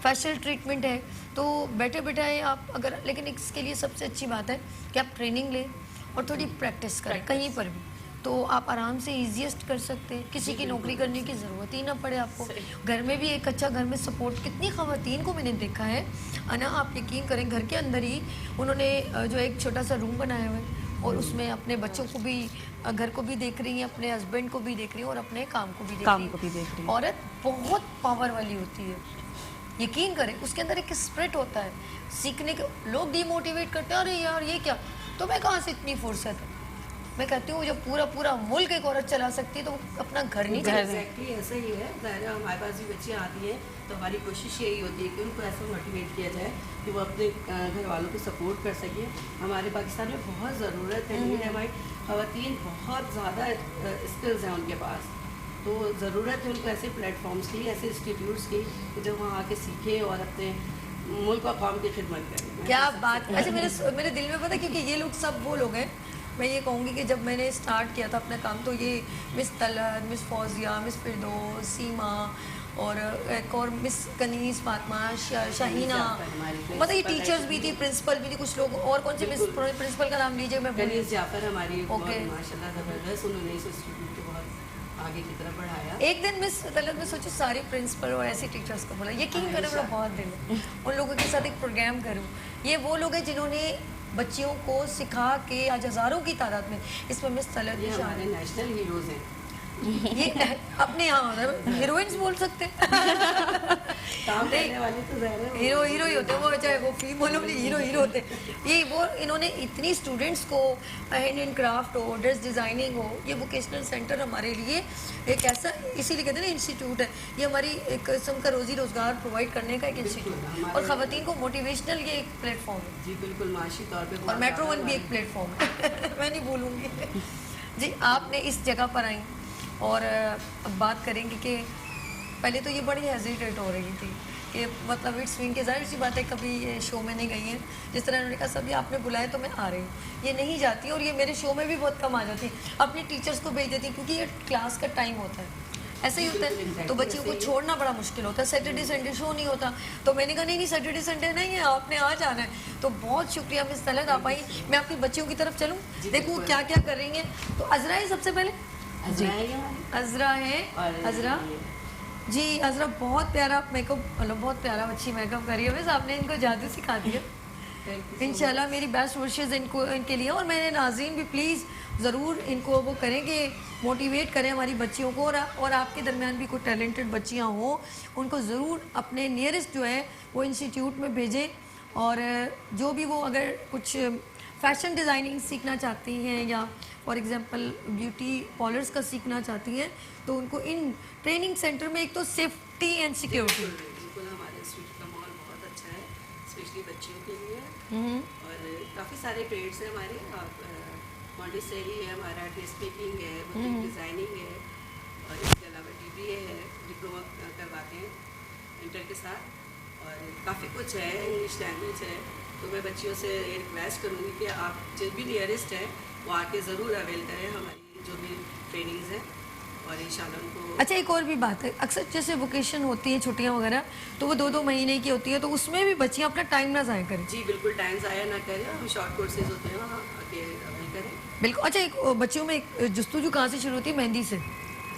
फेशियल ट्रीटमेंट है तो बैठे बैठाए आप अगर, लेकिन इसके लिए सबसे अच्छी बात है कि आप ट्रेनिंग लें और थोड़ी प्रैक्टिस करें कहीं पर भी, तो आप आराम से ईजीएस्ट कर सकते हैं, किसी की नौकरी करने की ज़रूरत ही ना पड़े आपको। घर में भी एक अच्छा घर में सपोर्ट, कितनी ख़वातीन को मैंने देखा है अना, आप यकीन करें घर के अंदर ही उन्होंने जो एक छोटा सा रूम बनाया हुआ है और उसमें अपने बच्चों को भी, घर को भी देख रही हैं, अपने हस्बैंड को भी देख रही हैं और अपने काम को भी देख रही हैं। औरत बहुत पावर वाली होती है, यकीन करें उसके अंदर एक स्पिरिट होता है सीखने के। लोग डिमोटिवेट करते हैं, अरे यार ये क्या, तो मैं कहाँ से इतनी फुर्सत है। मैं कहती हूँ जब पूरा पूरा मुल्क एक औरत चला सकती है तो वो अपना घर नहीं चला सकती। एग्जैक्टली ऐसा ही है। ज़ाहिर है हमारे पास भी बच्चियाँ आती हैं तो हमारी कोशिश यही होती है कि उनको ऐसा मोटिवेट किया जाए कि वो अपने घर वालों को सपोर्ट कर सकें। हमारे पाकिस्तान में बहुत ज़रूरत है, नीड है, हमारी ख़वातीन बहुत ज़्यादा स्किल्स हैं उनके पास, तो ज़रूरत है उनको ऐसे प्लेटफॉर्म्स की, ऐसे इंस्टीट्यूट्स की कि जो वहाँ आके सीखें और अपने मुल्क और कौम की खिदमत करें। क्या बात। अच्छा मेरे दिल में पता है, क्योंकि ये लोग सब वो लोग हैं, मैं ये कहूँगी कि जब मैंने स्टार्ट किया था अपना काम तो ये miss Talat, miss Fauzia, miss Firdaus, Seema और एक और मिस कनीस, फातिमा, शाहीना, मतलब ये टीचर्स भी थी, प्रिंसिपल भी थी, कुछ लोग और। कौन से मिस प्रिंसिपल का नाम लीजिए? मैं कनीस जाफर हमारी ओके, माशाल्लाह ज़बरदस्त, उन्होंने इस इंस्टीट्यूट को बहुत आगे की तरफ बढ़ाया। एक दिन मिस तलत में सोचो सारे प्रिंसिपल और ऐसे टीचर्स को बोला, यकीन करें मेरा बहुत दिल है उन लोगों के साथ एक प्रोग्राम करूँ। ये वो लोग हैं जिन्होंने बच्चियों को सिखा के आज हज़ारों की तादाद में, इसमें मिस तलत ये हमारे नेशनल हीरोज़ हैं। ये अपने यहाँ हीरोइंस बोल सकते हैं काम करने वाले तो ज़ाहिर है हीरो हीरो ही होते हैं वो, चाहे वो फिल्म वालों में हीरो हीरो होते हैं। ये वो इन्होंने इतनी स्टूडेंट्स को हैंड एंड क्राफ्ट हो, ड्रेस डिज़ाइनिंग हो, ये वोकेशनल सेंटर हमारे लिए एक ऐसा, इसीलिए कहते हैं ना इंस्टीट्यूट है, ये हमारी एक किस्म का रोज़ी रोज़गार प्रोवाइड करने का एक इंस्टीट्यूट, और ख़वातीन को मोटिवेशनल ये एक प्लेटफॉर्म है। जी बिल्कुल, माशी तौर पे और मेट्रो वन भी एक प्लेटफॉर्म है मैं नहीं भूलूंगी। जी, आपने इस जगह पर आई और अब बात करेंगे कि पहले तो ये बड़ी हेजिटेट हो रही थी कि मतलब इट्स मीन के जाहिर सी बात है कभी ये शो में नहीं गई हैं, जिस तरह उन्होंने कहा सभी आपने बुलाया तो मैं आ रही हूँ, ये नहीं जाती और ये मेरे शो में भी बहुत कम आ जाती, अपने टीचर्स को भेज देती क्योंकि ये क्लास का टाइम होता है, ऐसा ही होता है, तो बच्चियों को छोड़ना बड़ा मुश्किल होता है। सैटरडे संडे शो नहीं होता, तो मैंने कहा नहीं सैटरडे संडे नहीं है, आपने आ जाना है। तो बहुत शुक्रिया मिस तलत, आप आई। मैं आपकी बच्चियों की तरफ चलूँ, देखूँ क्या क्या कर रही हैं। तो अजरा है सबसे पहले, अजरा है, अजरा जी, अजरा बहुत प्यारा मेकअप, मतलब बहुत प्यारा अच्छी मेकअप करी है, बस आपने इनको जादू सिखा दिया। इंशाल्लाह मेरी बेस्ट विशेस इनको, इनके लिए, और मैंने नाज़रीन भी प्लीज़ ज़रूर इनको वो करेंगे, मोटिवेट करें हमारी बच्चियों को, और आपके दरमियान भी कोई टैलेंटेड बच्चियाँ हों उनको ज़रूर अपने नियरेस्ट जो है वो इंस्टीट्यूट में भेजें, और जो भी वो अगर कुछ फैशन डिज़ाइनिंग सीखना चाहती हैं या फॉर एग्ज़ाम्पल ब्यूटी पार्लर्स का सीखना चाहती हैं, तो उनको इन ट्रेनिंग सेंटर में एक तो सेफ्टी एंड सिक्योरिटी, बिल्कुल हमारे इंस्टीट्यूट का माहौल बहुत अच्छा है, स्पेशली बच्चियों के लिए, और काफ़ी सारे ट्रेड्स हैं हमारे, मॉन्टेसरी है हमारा, ड्रेस मेकिंग है, बुटीक डिज़ाइनिंग है, और इसके अलावा DBA है, डिप्लोमा करवाते हैं इंटर के साथ, और काफ़ी कुछ है, इंग्लिश लैंग्वेज है। तो मैं बच्चियों से ये रिक्वेस्ट करूँगी कि आप जो भी नियरेस्ट है वो आके ज़रूर अवेल करें हमारी जो भी ट्रेनिंग्स हैं, और इंशाल्लाह उनको। अच्छा, एक और भी बात है, अक्सर जैसे वोकेशन होती है, छुट्टियां वगैरह, तो वो 2-2 महीने की होती है, तो उसमें भी बच्चियां अपना टाइम ना ज़ाया करें। जी बिल्कुल, टाइम ज़ाया ना करें, हम शॉर्ट कोर्सेज होते हैं वहाँ आके अवेल करें। बिल्कुल। अच्छा, एक बच्चियों में एक जस्तुजू कहाँ से शुरू होती है? मेहंदी से।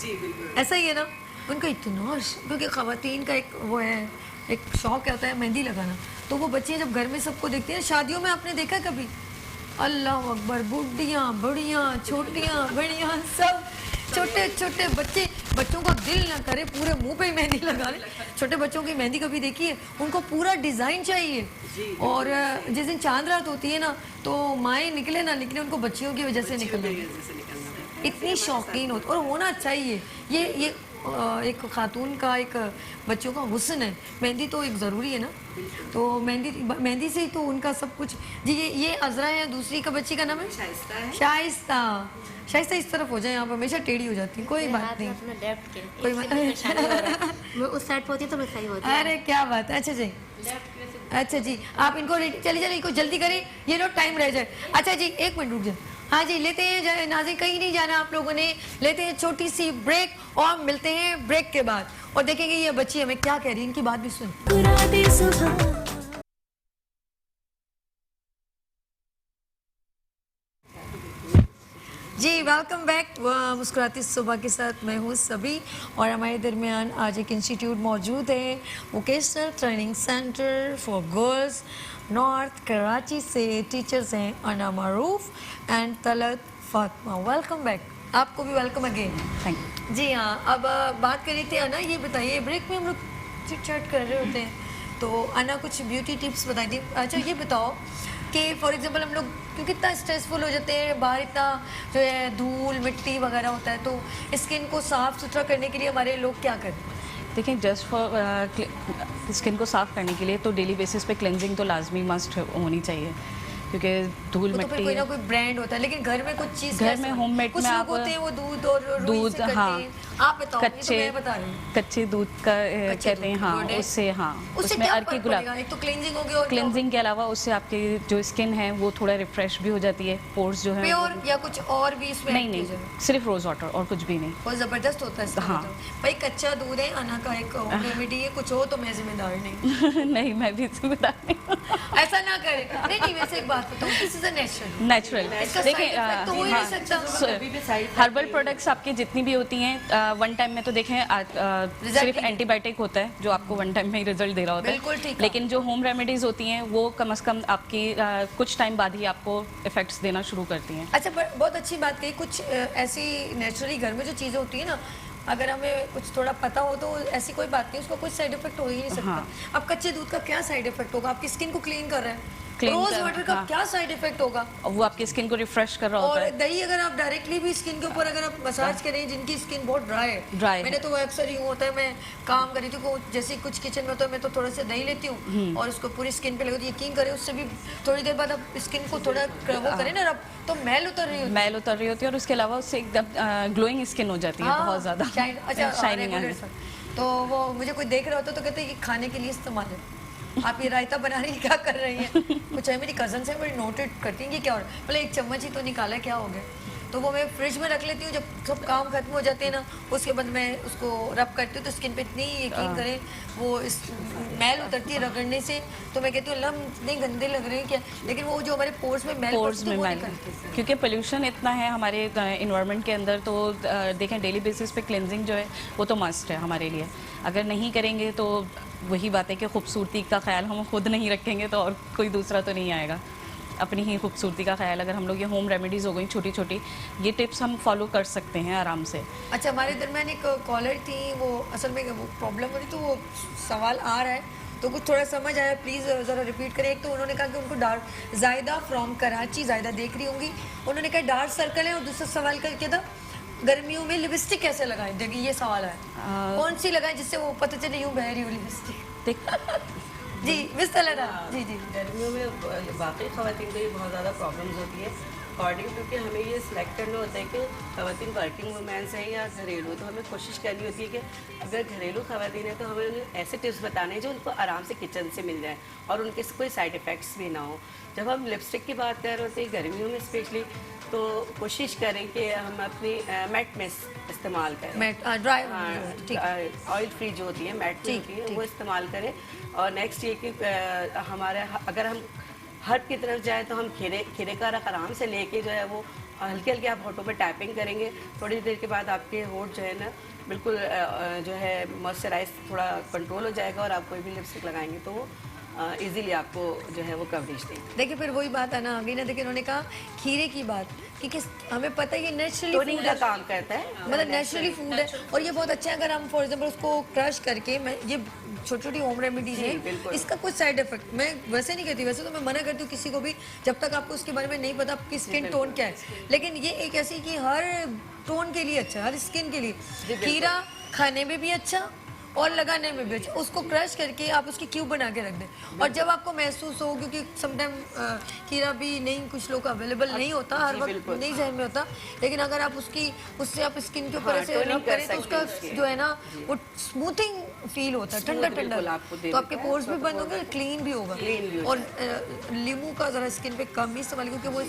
जी बिल्कुल, ऐसा ही है ना, उनका इतना क्योंकि ख़वातीन का एक वो है, एक शौक होता है मेहंदी लगाना, तो वो बच्चियाँ जब घर में सबको देखती हैं, शादियों में आपने देखा कभी, अल्लाह अकबर, बुढ़ियाँ बड़ियाँ, छोटियाँ बड़ियाँ, सब छोटे छोटे बच्चे, बच्चों का दिल ना करे पूरे मुंह पे ही मेहंदी लगा ले। छोटे बच्चों की मेहंदी कभी देखी है? उनको पूरा डिज़ाइन चाहिए, और जिस दिन चांद रात होती है ना, तो माएँ निकले ना निकले, उनको बच्चियों की वजह से निकलना है, जैसे निकलना है। इतनी शौकीन होती, और होना चाहिए ये एक खातून का, एक बच्चों का हुस्न है। मेहंदी तो एक ज़रूरी है ना, तो मेहंदी से ही तो उनका सब कुछ। जी, ये अजरा है, दूसरी का बच्ची का नाम है शाइस्ता है। शाइस्ता। शाइस्ता इस तरफ हो जाए, आप हमेशा टेढ़ी हो जाती है, कोई बात नहीं, कोई बात मैं उस साइड पे होती तो मैं सही होती। अरे क्या बात है। अच्छा जी, अच्छा जी, आप इनको चलिए इनको जल्दी करें, ये लो टाइम रह जाए। अच्छा जी, 1 मिनट रुक जाए। हाँ जी, लेते हैं नाज़रीन, कहीं नहीं जाना आप लोगों ने, लेते हैं छोटी सी ब्रेक, और मिलते हैं ब्रेक के बाद, और देखेंगे ये बच्ची हमें क्या कह रही है, इनकी बात भी सुन। मुस्कुराते सुबह जी, वेलकम बैक मुस्कुराती सुबह के साथ मैं हूँ सभी, और हमारे दरमियान आज एक इंस्टीट्यूट मौजूद है, vocational training centre for girls, north Karachi से टीचर्स हैं Ana Maroof and Talat Fatima. Welcome back, आपको भी वेलकम अगेन। Thank you. जी हाँ, अब बात कर रही थी अना, ये बताइए, ब्रेक में हम लोग चिट चैट कर रहे होते हैं, तो अना कुछ ब्यूटी टिप्स बताई थी। अच्छा, ये बताओ कि फॉर एग्जांपल हम लोग क्योंकि इतना स्ट्रेसफुल हो जाते हैं, बाहर इतना जो है धूल मिट्टी वगैरह होता है, तो स्किन को साफ़ सुथरा करने के लिए हमारे लोग क्या करें? देखिए, जस्ट फॉर स्किन को साफ़ करने के लिए तो डेली बेसिस पे क्लेंजिंग तो लाजमी मस्ट होनी चाहिए, क्योंकि धूल तो फिर मिट्टी कोई ना कोई ब्रांड होता है, लेकिन घर में कुछ चीज़ घर में होममेड कुछ में लोग आप होते हैं वो दूध और रुई से करते हाँ, हैं। आप बताओ, ये तो कच्चे मैं बता रही हूँ। कच्चे दूध का कहते हैं, हाँ, good है। उससे, हाँ, उससे उसमें क्या अर्की फर्क गुलाब, पड़ेगा? एक तो क्लींजिंग हो गई, और क्लेंजिंग के अलावा उससे आपकी जो स्किन है वो थोड़ा रिफ्रेश भी हो जाती है, पोर्स जो है प्योर या कुछ और भी इसमें नहीं add किया नहीं, जाए? सिर्फ रोज़ वाटर और कुछ भी नहीं। बहुत ज़बरदस्त होता है इसका हाँ। मतलब। भाई कच्चा दूध है, अना का एक रेमेडी है, कुछ हो तो मैं जिम्मेदार नहीं। नहीं, मैं भी जिम्मेदार नहीं। ऐसा ना करे। नहीं, वैसे एक बात बताऊँ, this is a natural. Natural इसका देखिए, side effect तो हो ही नहीं सकता। कभी भी साइड हर्बल प्रोडक्ट्स आपकी जितनी भी होती हैं, वन टाइम में तो देखें सिर्फ नहीं है। एंटीबायोटिक होता है जो आपको वन टाइम में ही रिजल्ट दे रहा होता बिल्कुल ठीक है, है। लेकिन जो होम रेमेडीज होती हैं वो कम से कम आपकी कुछ टाइम बाद ही आपको इफेक्ट्स देना शुरू करती हैं। अच्छा, बहुत अच्छी बात कही। कुछ ऐसी नेचुरली घर में जो चीज़ें होती है ना, अगर हमें कुछ थोड़ा पता हो तो ऐसी कोई बात नहीं, उसका कोई साइड इफेक्ट हो ही नहीं सकता। हाँ। अब कच्चे दूध का क्या साइड इफेक्ट होगा? आपकी स्किन को क्लीन कर रहा है। Clean रोज कर- वाटर का हाँ। क्या साइड इफेक्ट होगा? और वो आपकी स्किन को रिफ्रेश कर रहा होता और है। दही अगर आप डायरेक्टली भी स्किन के ऊपर अगर आप मसाज करें, जिनकी स्किन बहुत ड्राई है, Dry है। मैंने तो वो अक्सर यूँ होता है, मैं काम कर रही थी जैसे कुछ किचन में होता है, मैं तो थोड़ा सा दही लेती हूँ और उसको पूरी स्किन पे लगाती हूँ। यकीन करें उससे भी थोड़ी देर बाद आप स्किन को थोड़ा वो करें ना रब, तो मैल उतर रही होती है। मैल उतर रही होती है और उसके अलावा उससे एकदम ग्लोइंग स्किन हो जाती है, हाँ, बहुत ज़्यादा अच्छा शाइनिंग regular सा। तो वो मुझे कोई देख रहा होता तो कहते हैं कि खाने के लिए इस्तेमाल है, आप ये रायता बना रही हैं, क्या कर रही हैं? कुछ है मेरी कज़न से बड़ी नोटेड करती हैं कि क्या हो रहा है, मतलब एक चम्मच ही तो निकाला, क्या हो गया? तो वो मैं फ्रिज में रख लेती हूँ, जब सब काम खत्म हो जाते हैं ना उसके बाद मैं उसको रब करती हूँ तो स्किन पे इतनी यकीन करें वो इस मैल उतरती है रगड़ने से, तो मैं कहती हूँ लम इतने गंदे लग रहे हैं क्या, लेकिन वो जो हमारे पोर्स में मैल पोर्स पड़ती में है, वो मैल, निकलती है। क्योंकि पोल्यूशन इतना है हमारे इन्वायरमेंट के अंदर, तो देखें डेली बेसिस पे क्लेंजिंग जो है वो तो मस्ट है हमारे लिए। अगर नहीं करेंगे तो वही बात है कि खूबसूरती का ख्याल हम खुद नहीं रखेंगे तो और कोई दूसरा तो नहीं आएगा। अपनी ही खूबसूरती का ख्याल अगर हम लोग ये होम रेमेडीज़ हो गई छोटी छोटी, ये टिप्स हम फॉलो कर सकते हैं आराम से। अच्छा, हमारे दरमियान एक कॉलर थी, वो असल में वो प्रॉब्लम हो रही, तो वो सवाल आ रहा है तो कुछ थोड़ा समझ आया, प्लीज़ ज़रा रिपीट करें। एक तो उन्होंने कहा कि उनको डार्क जायदा फ्रॉम कराची, जायदा देख रही होंगी, उन्होंने कहा डार्क सर्कल है, और दूसरा सवाल करके था गर्मियों में लिपस्टिक कैसे लगाएं। देखिए ये सवाल है, कौन सी लगाएं जिससे वो पता चले यूँ बह रही हो लिपस्टिक। देख जी मिस तलरा, जी जी। गर्मियों में वाकई ख़वातीन को ये बहुत ज़्यादा प्रॉब्लम्स होती है अकॉर्डिंग, क्योंकि हमें ये सिलेक्ट करना होता है कि ख़वातीन वर्किंग वुमेंस हैं या घरेलू, तो हमें कोशिश करनी होती है कि अगर घरेलू ख़वातीन है तो हमें उन्हें ऐसे टिप्स बताने हैं जो उनको आराम से किचन से मिल जाए और उनके कोई साइड इफ़ेक्ट्स भी ना हो। जब हम लिपस्टिक की बात कर रहे होते हैं गर्मियों में स्पेशली, तो कोशिश करें कि हम अपनी मैट मिस्ट इस्तेमाल करें, मैट ड्राई ऑयल फ्री जो होती है मैट ठीक, होती है ठीक। वो इस्तेमाल करें। और नेक्स्ट ये कि हमारे अगर हम हट की तरफ जाए तो हम खीरे का रख आराम से लेके जो है वो हल्के हल्के आप होठों पे टैपिंग करेंगे, थोड़ी देर के बाद आपके होठ जो है ना बिल्कुल जो है मॉइस्चराइज थोड़ा कंट्रोल हो जाएगा और आप कोई भी लिपस्टिक लगाएंगे तो वो इजीली आपको जो है वो कवरेज देगी। देखिए फिर वही बात है ना, अभी ना देखिए उन्होंने कहा खीरे की बात, क्योंकि हमें पता है ये नेचुरली टोनिंग का काम करता है, मतलब नेचुरली फूड है, और ये बहुत अच्छा है। अगर हम फॉर एग्जांपल उसको क्रश करके, मैं ये छोटी छोटी होम रेमेडीज जी, है, बिल्कुल। इसका कुछ साइड इफेक्ट मैं वैसे नहीं कहती, वैसे तो मैं मना करती हूँ किसी को भी जब तक आपको उसके बारे में नहीं पता आपकी स्किन टोन क्या है, लेकिन ये एक ऐसी कि हर टोन के लिए अच्छा है, हर स्किन के लिए। खीरा खाने में भी अच्छा और लगाने में भी अच्छा, उसको क्रश करके आप उसकी क्यूब बना के रख दें, और जब आपको महसूस हो, क्योंकि समटाइम खीरा भी नहीं, कुछ लोग अवेलेबल नहीं होता हर वक्त, नहीं जहन में होता, लेकिन अगर आप उससे आप स्किन के ऊपर ऐसे toning रब कर करें तो सकते हैं उसका उसके। जो है ना वो स्मूथिंग फील होता है, ठंडा ठंडा, बिल्कुल आपको दे तो आपके देता है, पोर्स भी बंद होंगे, क्लीन भी होगा। Clean भी हो और नींबू का ज़रा स्किन पे कम ही इस्तेमाल, क्योंकि वो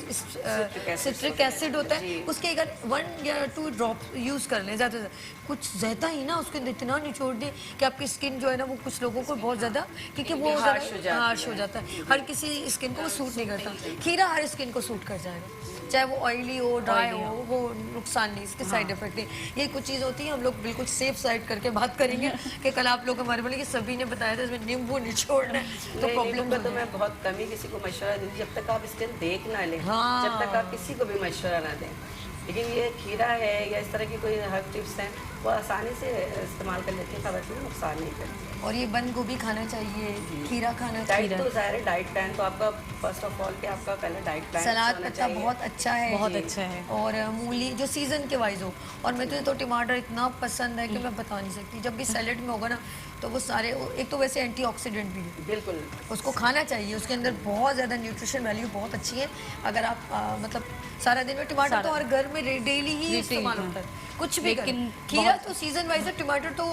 सिट्रिक एसिड होता है, उसके अगर 1 या 2 ड्रॉप यूज़ कर लें ज़्यादा से ज़्यादा, कुछ ज़्यादा ही ना उसके अंदर इतना निचोड़ दें कि आपकी स्किन जो है ना वो कुछ लोगों को बहुत ज़्यादा, क्योंकि वो हार्श हो जाता है, हर किसी स्किन को वो सूट नहीं करता। खीरा हर स्किन को सूट कर जाएगा, चाहे वो ऑयली हो, ड्राई हो, वो नुकसान नहीं, इसके साइड इफेक्ट नहीं। ये कुछ चीज़ होती है, हम लोग बिल्कुल सेफ साइड करके बात करेंगे कि कल आप लोग हमारे बोले कि सभी ने बताया था इसमें नींबू निचोड़ना है तो प्रॉब्लम तो मैं बहुत कम ही किसी को मशवरा दूँगी जब तक आप स्किन देख ना लें, हाँ। जब तक आप किसी को भी मशवरा ना दें। लेकिन ये खीरा है या इस तरह की कोई हर्ब टिप्स हैं वो आसानी से इस्तेमाल कर लेती है, ख़वातीन नुकसान नहीं करती। और ये बंद गोभी खाना चाहिए, खीरा खाना डाइट चाहिए, तो ज़ाहिर है, डाइट प्लान तो आपका फर्स्ट ऑफ ऑल कि आपका पहले डाइट प्लान सलाद होना पत्ता चाहिए। बहुत अच्छा है, बहुत अच्छा है। और मूली जो सीजन के वाइज हो, और मुझे तो टमाटर इतना पसंद है कि मैं बता नहीं सकती, जब भी सैलेड में होगा ना तो वो सारे, एक तो वैसे एंटीऑक्सीडेंट भी है, बिल्कुल उसको खाना चाहिए, उसके अंदर बहुत ज़्यादा न्यूट्रिशन वैल्यू बहुत अच्छी है। अगर आप मतलब सारा दिन में टमाटर तो हर घर में डेली ही इस्तेमाल होता है, कुछ भी लेकिन करें। खीरा तो सीजन वाइज है, टमाटर तो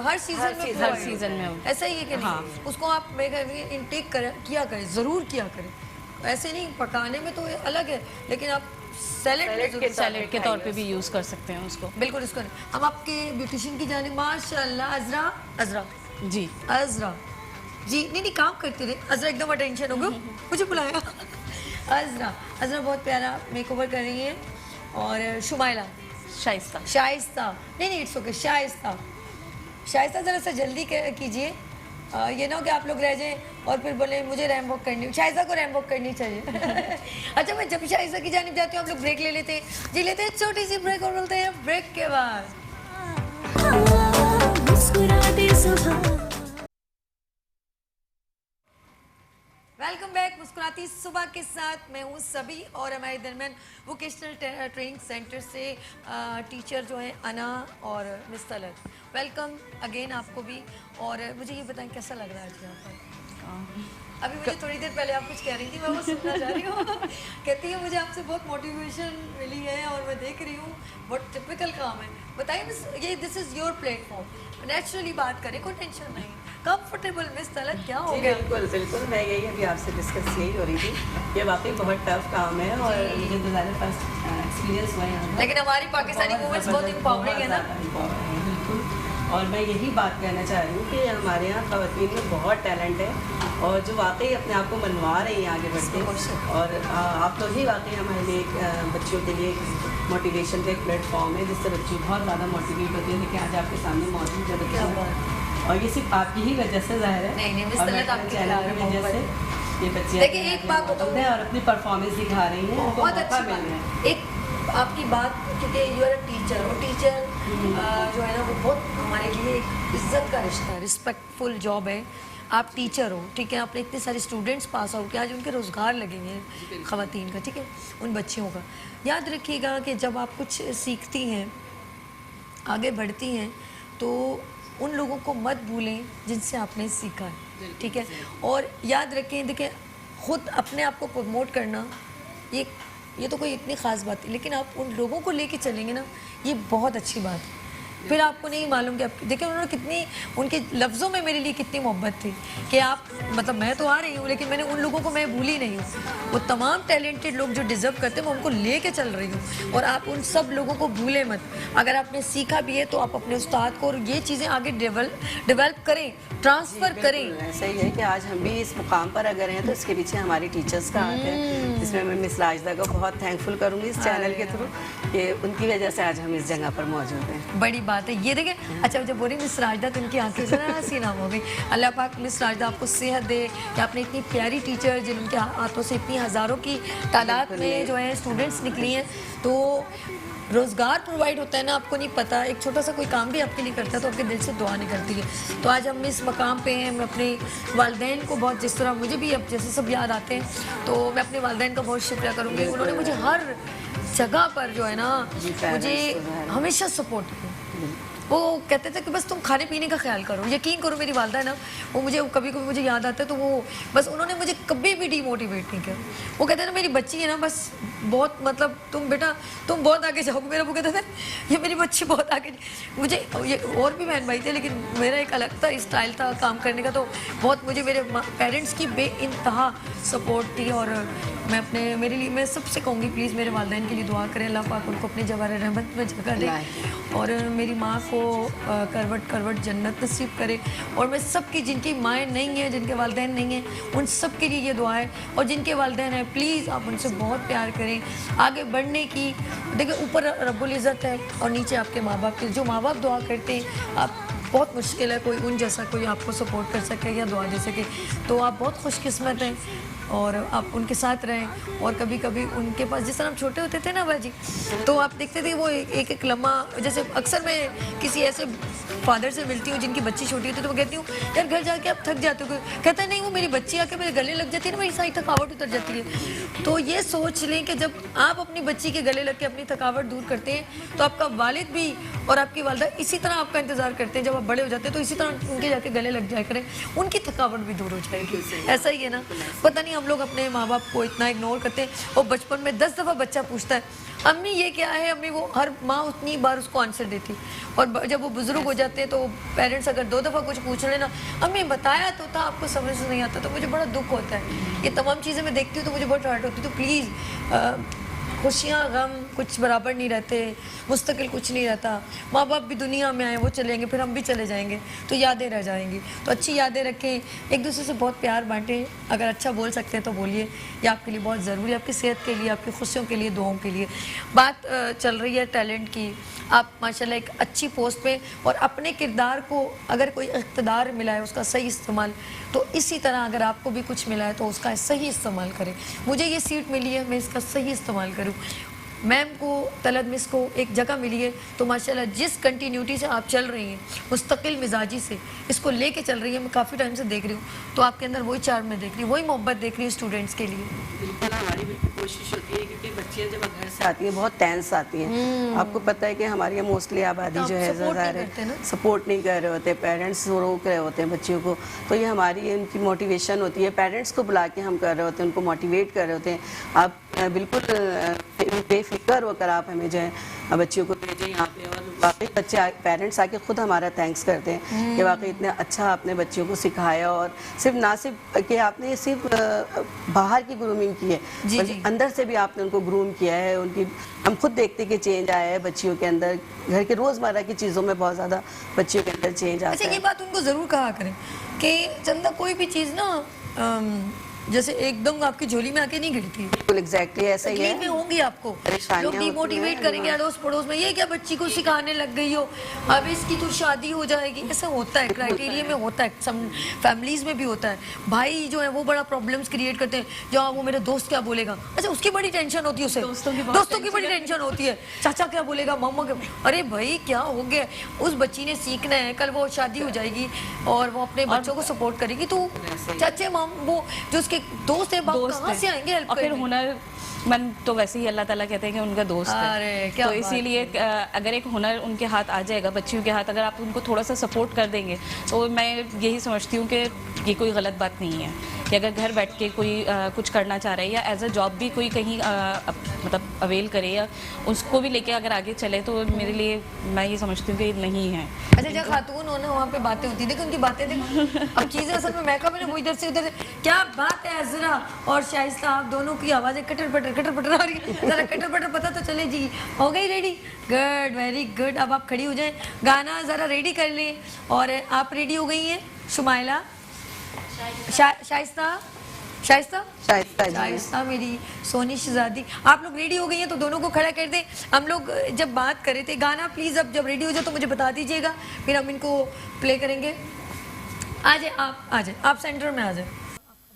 हर सीजन में season- हर provide सीजन में होता है। ऐसा ही है कि नहीं, उसको आप इनटेक किया करें, ज़रूर किया करें, ऐसे नहीं पकाने में तो अलग है, लेकिन आप सैलेड के तौर पे भी यूज़ कर सकते हैं उसको। बिल्कुल इसको नहीं। हम आपके ब्यूटिशियन की जाने, माशाल्लाह अज़रा जी अज़रा जी, नहीं काम करते रहे, अज़रा एकदम अटेंशन हो गया, मुझे बुलाया। अज़रा बहुत प्यारा मेकओवर कर रही है, और शुमाइला शाइस्ता नहीं इट्स ओके, शाइस्ता ज़रा सा जल्दी कीजिए, ये ना हो कि आप लोग रह जाएं और फिर बोले मुझे रैम वॉक करनी, शाइस्ता को रैम वॉक करनी चाहिए। अच्छा, मैं जब शाइस्ता की जानिब जाती हूँ हम लोग ब्रेक ले लेते हैं, जी लेते हैं छोटी सी ब्रेक, और बोलते हैं ब्रेक के बाद मुस्कुरा दे सुबह। वेलकम बैक मुस्कुराती सुबह के साथ मैं हूँ सभी और हमारे दरमियान वोकेशनल ट्रेनिंग सेंटर से टीचर जो है अना और मिस तलत। वेलकम अगेन आपको भी। और मुझे ये बताएं कैसा लग रहा है आज यहाँ पर? अभी मुझे थोड़ी देर पहले आप कुछ कह रही थी, मैं वो सुनना चाह रही हूँ। कहती है मुझे आपसे बहुत मोटिवेशन मिली है और मैं देख रही हूँ बहुत टिपिकल काम है। बताइए मिस, ये this is your platform, naturally बात करें, कोई टेंशन नहीं, कंफर्टेबल। मिस तलत क्या हो जी गया? बिल्कुल बिल्कुल, मैं यही अभी आपसे डिस्कस यही हो रही थी। ये वाकई बहुत टफ काम है और मुझे तो ज़्यादा फर्स्ट एक्सपीरियंस हुआ है यहाँ पर। लेकिन हमारी पाकिस्तानी वुमेन्स बहुत एम्पावरिंग है ना। बिल्कुल, और मैं यही बात कहना चाह रही हूँ कि हमारे यहाँ ख़वातीन में बहुत टैलेंट है और जो वाकई अपने आप को मनवा रही हैं आगे बढ़ के। और आप तो ही वाकई हमारे लिए बच्चों के लिए मोटिवेशन का एक प्लेटफॉर्म है जिससे बच्चे बहुत ज़्यादा मोटिवेट होते हैं। लेकिन आज आपके सामने मौजूद है बच्चे और ये सिर्फ आपकी ही वजह से ज़ाहिर है। नहीं, मिस और तलत आपकी चैनल की खिला वजह रही से ये बच्चे देखिए, एक बात बताऊँ और अपनी परफॉर्मेंस दिखा रही हैं, उनको बहुत मौका अच्छी मिल रहा है। बात। एक आपकी बात, क्योंकि यू आर अ टीचर और टीचर जो है ना वो बहुत हमारे लिए एक इज्जत का रिश्ता है, रिस्पेक्टफुल जॉब है। आप टीचर हो, ठीक है, आपने इतने सारे स्टूडेंट्स पास आउट किया, आज उनके रोज़गार लगेंगे ख़वातीन का, ठीक है, उन बच्चियों का। याद रखिएगा कि जब आप कुछ सीखती हैं, आगे बढ़ती हैं, तो उन लोगों को मत भूलें जिनसे आपने सीखा है, ठीक है। और याद रखें, देखिए, खुद अपने आप को प्रमोट करना ये तो कोई इतनी ख़ास बात है, लेकिन आप उन लोगों को लेके चलेंगे ना, ये बहुत अच्छी बात है। फिर आपको नहीं मालूम कि आप देखिए उन्होंने कितनी, उनके लफ्ज़ों में मेरे लिए कितनी मोहब्बत थी कि आप, मतलब मैं तो आ रही हूँ लेकिन मैंने उन लोगों को मैं भूली नहीं हूँ। वो तमाम टैलेंटेड लोग जो डिज़र्व करते हैं मैं उनको ले कर चल रही हूँ। और आप उन सब लोगों को भूलें मत। अगर आपने सीखा भी है तो आप अपने उस्ताद को और ये चीज़ें आगे डेवलप करें, ट्रांसफ़र करें। ऐसा ही है कि आज हम भी इस मुकाम पर अगर हैं तो इसके पीछे हमारी टीचर्स का हाथ है, जिसमें मैं मिस राजदा को बहुत थैंकफुल करूँगी इस चैनल के थ्रू कि उनकी वजह से आज हम इस जगह पर मौजूद हैं। बड़ी बात है ये। देखें, अच्छा जब बोली मिस राजदा तो उनकी आंखें जरा हंसी नाम हो गई। अल्लाह पाक मिस राजदा आपको सेहत दे कि आपने इतनी प्यारी टीचर जिनके हाथों से इतनी हज़ारों की तादाद में जो है स्टूडेंट्स निकली हैं, तो रोज़गार प्रोवाइड होता है ना, आपको नहीं पता। एक छोटा सा कोई काम भी आपके लिए करता है तो आपके दिल से दुआ निकलती है। तो आज हम इस मकाम पे हैं। मैं अपने वालिदैन को बहुत, जिस तरह मुझे भी अब जैसे सब याद आते हैं, तो मैं अपने वालिदैन का बहुत शुक्रिया करूँगी। उन्होंने मुझे हर जगह पर जो है ना मुझे हमेशा सपोर्ट किया। वो कहते थे कि बस तुम खाने पीने का ख्याल करो। यकीन करो मेरी वालदा है ना, वो मुझे कभी कभी मुझे याद आता है तो वो बस उन्होंने मुझे कभी भी डीमोटिवेट नहीं किया। वो कहते हैं ना मेरी बच्ची है ना, बस बहुत, मतलब तुम बेटा तुम बहुत आगे जाओगे। मेरा वो कहते थे ये मेरी बच्ची बहुत आगे। मुझे ये और भी बहन भाई थे लेकिन मेरा एक अलग था स्टाइल था काम करने का। तो बहुत मुझे मेरे पेरेंट्स की बेइंतहा सपोर्ट थी। और मैं अपने, मेरे लिए मैं सबसे कहूँगी प्लीज़ मेरे वालिदैन के लिए दुआ करें, अल्लाह पाक उनको अपने जवार रहमत में जगह दे और मेरी माँ को करवट करवट जन्नत नसीब करे। और मैं सबकी, जिनकी माएँ नहीं हैं, जिनके वालिदैन नहीं हैं, उन सब के लिए ये दुआ है। और जिनके वालिदैन हैं प्लीज़ आप उनसे बहुत प्यार करें आगे बढ़ने की। देखिए ऊपर रब्बुल इज़्ज़त है और नीचे आपके माँ बाप के, जो माँ बाप दुआ करते हैं, आप बहुत मुश्किल है कोई उन जैसा कोई आपको सपोर्ट कर सके या दुआ दे सके। तो आप बहुत खुशकिस्मत हैं और आप उनके साथ रहें। और कभी कभी उनके पास, जिस तरह हम छोटे होते थे ना बाजी, तो आप देखते थे वो एक एक लम्हा, जैसे अक्सर मैं किसी ऐसे फादर से मिलती हूँ जिनकी बच्ची छोटी होती है तो मैं कहती हूँ यार घर जाके आप थक जाते हो। कहता है नहीं, वो मेरी बच्ची आके मेरे गले लग जाती है ना, मेरी सारी थकावट उतर जाती है। तो ये सोच लें कि जब आप अपनी बच्ची के गले लग के अपनी थकावट दूर करते हैं तो आपका वालिद भी और आपकी वालदा इसी तरह आपका इंतज़ार करते हैं। जब आप बड़े हो जाते हैं तो इसी तरह उनके जाके गले लग जाया करें, उनकी थकावट भी दूर हो जाएगी। ऐसा ही है ना, पता नहीं हम लोग अपने माँ बाप को इतना इग्नोर करते हैं। और बचपन में 10 दफ़ा बच्चा पूछता है अम्मी ये क्या है, अम्मी वो, हर माँ उतनी बार उसको आंसर देती। और जब वो बुजुर्ग हो जाते हैं तो पेरेंट्स अगर 2 दफ़ा कुछ पूछ रहे ना, अम्मी बताया तो था, आपको समझ नहीं आता, तो मुझे बड़ा दुख होता है। ये तमाम चीज़ें मैं देखती हूँ तो मुझे बहुत हर्ट होती है। तो प्लीज़, खुशियाँ गम कुछ बराबर नहीं रहते, मुस्तकिल कुछ नहीं रहता। माँ बाप भी दुनिया में आए, वो चलेंगे फिर हम भी चले जाएंगे, तो यादें रह जाएंगी। तो अच्छी यादें रखें, एक दूसरे से बहुत प्यार बांटें। अगर अच्छा बोल सकते हैं तो बोलिए, ये आपके लिए बहुत ज़रूरी है, आपकी सेहत के लिए, आपकी खुशियों के लिए, दुआओं के लिए। बात चल रही है टैलेंट की। आप माशाल्लाह एक अच्छी पोस्ट पे, और अपने किरदार को अगर कोई इक़्तिदार मिला है उसका सही इस्तेमाल, तो इसी तरह अगर आपको भी कुछ मिला है तो उसका सही इस्तेमाल करें। मुझे ये सीट मिली है, मैं इसका सही इस्तेमाल करूँ। मैम को, तलत मिस को एक जगह मिली है, तो माशाल्लाह जिस कंटिन्यूटी से आप चल रही हैं, मुस्तकिल मिजाजी से इसको लेके चल रही है, मैं काफ़ी टाइम से देख रही हूँ, तो आपके अंदर वही चार्म मैं देख रही हूँ, वही मोहब्बत देख रही हूँ स्टूडेंट्स के लिए। बिल्कुल हमारी बिल्कुल कोशिश होती है, क्योंकि बच्चियाँ जब घर से आती हैं बहुत टेंस आती हैं। आपको पता है कि हमारी यहाँ मोस्टली आबादी जो है सपोर्ट नहीं कर रहे होते, पेरेंट्स रोक रहे होते हैं बच्चियों को, तो ये हमारी उनकी मोटिवेशन होती है। पेरेंट्स को बुला के हम कर रहे होते हैं, उनको मोटिवेट कर रहे होते हैं। आप बिल्कुल बेफिक्र होकर आप हमें जो है बच्चियों को भेजें यहाँ पे, और वाकई बच्चे पेरेंट्स आके खुद हमारा थैंक्स करते हैं कि वाकई इतना अच्छा आपने बच्चियों को सिखाया, और सिर्फ ना सिर्फ कि आपने सिर्फ बाहर की ग्रूमिंग की है, बल्कि अंदर से भी आपने उनको ग्रूम किया है। उनकी हम खुद देखते कि चेंज आया है बच्चियों के अंदर, घर के रोज़मर्रा की चीज़ों में बहुत ज़्यादा बच्चियों के अंदर चेंज आता है। अच्छा, ये बात उनको ज़रूर कहा करें कि चंदा कोई भी चीज़ ना जैसे एकदम आपकी झोली में आके नहीं गिरती है। बिल्कुल एग्जैक्टली ऐसा ही है। में होंगी आपको परेशानियां लोग होती डिमोटिवेट हैं, करेंगे अड़ोस पड़ोस में, ये क्या बच्ची को सिखाने लग गई हो, अब इसकी तो शादी हो जाएगी। ऐसा होता है, क्राइटेरिया में होता है, सम फैमिलीज में भी होता है। भाई जो है वो बड़ा प्रॉब्लम्स क्रिएट करते हैं, जो वो मेरा दोस्त क्या बोलेगा, अच्छा उसकी बड़ी टेंशन होती है उसे, दोस्तों की बड़ी टेंशन होती है, चाचा क्या बोलेगा, मम्मा क्या। अरे भाई क्या हो गया, उस बच्ची ने सीखना है, कल वो शादी हो जाएगी और वो अपने बच्चों को सपोर्ट करेगी, तो चाचे माम वो जो उसके दोस्त है कहाँ से आएंगे हेल्प और फिर हुनरमंद तो वैसे ही अल्लाह ताला कहते हैं कि उनका दोस्त है, तो इसीलिए अगर एक हुनर उनके हाथ आ जाएगा, बच्चियों के हाथ, अगर आप उनको थोड़ा सा सपोर्ट कर देंगे, तो मैं यही समझती हूँ कि ये कोई गलत बात नहीं है कि अगर घर बैठ के कोई कुछ करना चाह रहा है या एज अ जॉब भी कोई कहीं मतलब अवेल करे या उसको भी लेके अगर आगे चले, तो मेरे लिए मैं ये समझती हूँ कि नहीं है। अच्छा, जब खातून हो ना वहाँ पे बातें होती है, देखो उनकी बातें देखो, अब चीज़ें असल में मैं कभी ना वो इधर से उधर, क्या बात है अजरा और शाइस्ता, आप दोनों की आवाज़ें कटर पटर आ रही है, जरा कटर पटर पता तो चले जी। हो गई रेडी? Good, very good. अब आप खड़ी हो जाएं, गाना ज़रा रेडी कर लें। और आप रेडी हो गई हैं शुमाइला, शाइस्ता मेरी सोनी शहजादी, आप लोग रेडी हो गई हैं तो दोनों को खड़ा कर दें। हम लोग जब बात कर रहे थे गाना, प्लीज़ अब जब रेडी हो जाए तो मुझे बता दीजिएगा, फिर हम इनको प्ले करेंगे। आ जाए आप सेंटर में आ जाए।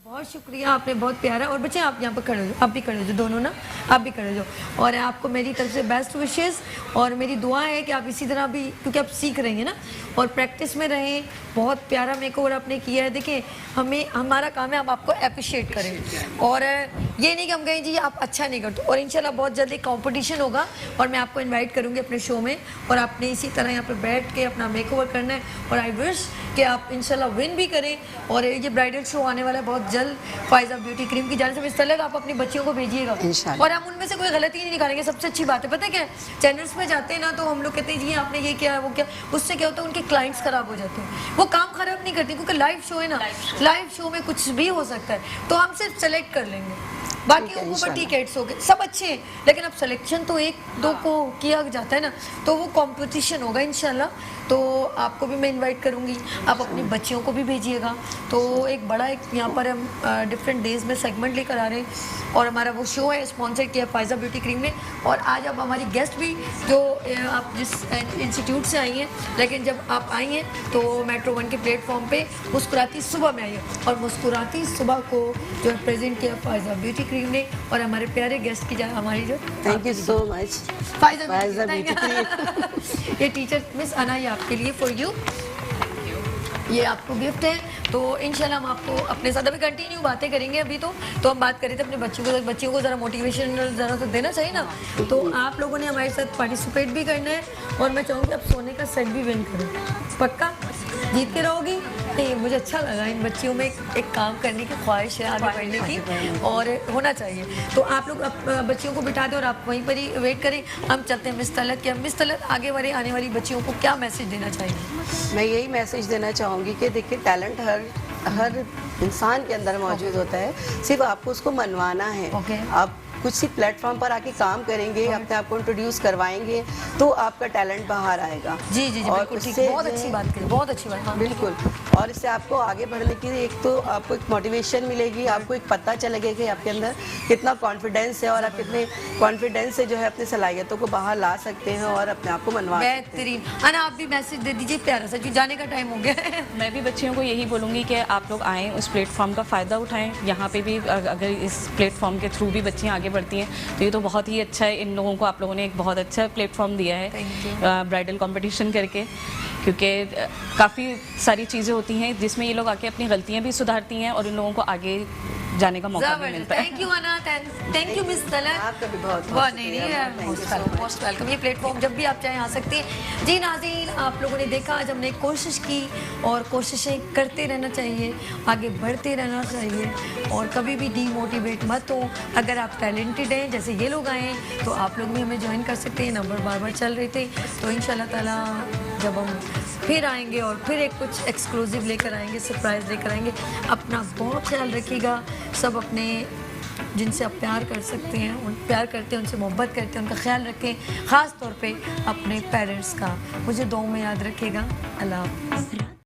बहुत शुक्रिया, आपने बहुत प्यारा। और बच्चे आप यहाँ पर खड़े हो जाओ, आप भी खड़े हो जाओ, दोनों ना आप भी खड़े हो जाओ। और आपको मेरी तरफ से बेस्ट विशेस, और मेरी दुआ है कि आप इसी तरह भी, क्योंकि आप सीख रही हैं ना, और प्रैक्टिस में रहें। बहुत प्यारा मेकओवर आपने किया है। देखिए हमारा काम है हम आपको अप्रिशिएट करें, और ये नहीं कि हम कहें जी आप अच्छा नहीं करते। और इंशाल्लाह बहुत जल्दी कंपटीशन होगा और मैं आपको इनवाइट करूँगी अपने शो में, और आपने इसी तरह यहाँ पर बैठ के अपना मेकओवर करना है। और आई विश कि आप इंशाल्लाह विन भी करें। और ये ब्राइडल शो आने वाला है बहुत जल्द फायजा ब्यूटी क्रीम की जाने से। इस तरह आप अपनी बच्चियों को भेजिएगा और हम उनमें से कोई गलती नहीं निकालेंगे। सबसे अच्छी बात है पता है क्या, चैनल्स में जाते हैं ना तो हम लोग कहते हैं जी आपने ये किया है वो क्या, उससे क्या होता है उनके क्लाइंट्स खराब हो जाते हैं। वो काम खराब नहीं करती क्योंकि लाइव शो है ना, लाइव शो में कुछ भी हो सकता है, तो हम सिर्फ सेलेक्ट कर लेंगे। बाकी ऊपर टिकट्स हो गए सब अच्छे हैं, लेकिन अब सिलेक्शन तो एक दो को किया जाता है ना, तो वो कंपटीशन होगा इंशाल्लाह। तो आपको भी मैं इनवाइट करूँगी, आप अपनी बच्चियों को भी भेजिएगा। तो एक बड़ा एक यहाँ पर हम डिफरेंट डेज में सेगमेंट लेकर आ रहे हैं, और हमारा वो शो है स्पॉन्सर किया फायजा ब्यूटी क्रीम ने। और आज अब हमारी गेस्ट भी जो आप जिस इंस्टीट्यूट से आई हैं, लेकिन जब आप आई हैं तो मेट्रो 1 के प्लेटफॉर्म पे मुस्कुराती सुबह में आई है, और मुस्कुराती सुबह को जो है प्रेजेंट किया फायजा ब्यूटी क्रीम ने। और हमारे प्यारे गेस्ट की हमारी जो thank you so much Faiza beauty cream ये टीचर मिस अना, ये आपके लिए फॉर यू, ये आपको गिफ्ट है। तो इंशाल्लाह हम आपको अपने साथ अभी कंटिन्यू बातें करेंगे। अभी तो हम बात कर रहे थे अपने बच्चियों को ज़रा मोटिवेशन ज़रा तो देना चाहिए ना, तो आप लोगों ने हमारे साथ पार्टिसिपेट भी करना है। और मैं चाहूँगी आप सोने का सेट भी विन करें, पक्का जीत के रहोगी। नहीं, मुझे अच्छा लगा इन बच्चियों में एक काम करने की ख्वाहिश है आगे बढ़ने की, और होना चाहिए। तो आप लोग बच्चियों को बिठा दें और आप वहीं पर ही वेट करें। हम चलते हैं मिस तलत के। मिस तलत आगे आने वाली बच्चियों को क्या मैसेज देना चाहिए? मैं यही मैसेज देना चाहूँगी कि देखिए टैलेंट हर इंसान के अंदर मौजूद होता है, सिर्फ आपको उसको मनवाना है। आप कुछ सी प्लेटफॉर्म पर आके काम करेंगे, अपने आप को इंट्रोड्यूस करवाएंगे, तो आपका टैलेंट बाहर आएगा। जी जी जी, और बिल्कुल ठीक, बहुत अच्छी बात कही, बहुत अच्छी बात। बिल्कुल। और इससे आपको आगे बढ़ने की एक तो आपको एक मोटिवेशन मिलेगी, आपको एक पता चलेगा कि आपके अंदर कितना कॉन्फिडेंस है और आप कितने कॉन्फिडेंस से जो है अपनी सलाहियतों को बाहर ला सकते हैं और अपने आप को मनवा सकते हैं। बेहतरीन। अना आप भी मैसेज दे दीजिए प्यारा सा, क्योंकि जाने का टाइम हो गया है। मैं भी बच्चियों को यही बोलूँगी कि आप लोग आएँ, उस प्लेटफॉर्म का फ़ायदा उठाएं। यहाँ पे भी अगर इस प्लेटफॉर्म के थ्रू भी बच्चियाँ आगे बढ़ती हैं तो ये तो बहुत ही अच्छा है। इन लोगों को आप लोगों ने एक बहुत अच्छा प्लेटफॉर्म दिया है ब्राइडल कंपटीशन करके, क्योंकि काफ़ी सारी चीज़ें होती हैं जिसमें ये लोग आके अपनी गलतियाँ भी सुधारती हैं और इन लोगों को आगे जाने का मौका भी मिलता है। थैंक यू अना, थैंक यू मिस तलत। आपका भी बहुत बहुत नहीं मोस्ट वेलकम। ये प्लेटफॉर्म जब भी आप चाहें आ सकते हैं। जी नाज़रीन, आप लोगों ने देखा आज हमने कोशिश की और कोशिशें करते रहना चाहिए, आगे बढ़ते रहना चाहिए और कभी भी डीमोटिवेट मत हो। अगर आप टैलेंटेड हैं जैसे ये लोग आए तो आप लोग भी हमें ज्वाइन कर सकते हैं। नंबर बार बार चल रहे थे, तो इंशाल्लाह ताला जब हम फिर आएंगे और फिर एक कुछ एक्सक्लूसिव लेकर आएंगे, सरप्राइज़ लेकर आएंगे। अपना बहुत ख्याल रखिएगा। सब अपने जिनसे आप प्यार कर सकते हैं, उन प्यार करते हैं, उनसे मोहब्बत करते हैं, उनका ख्याल रखें, ख़ास तौर पे अपने पेरेंट्स का। मुझे दुआ में याद रखिएगा। अल्लाह हाफ़िज़।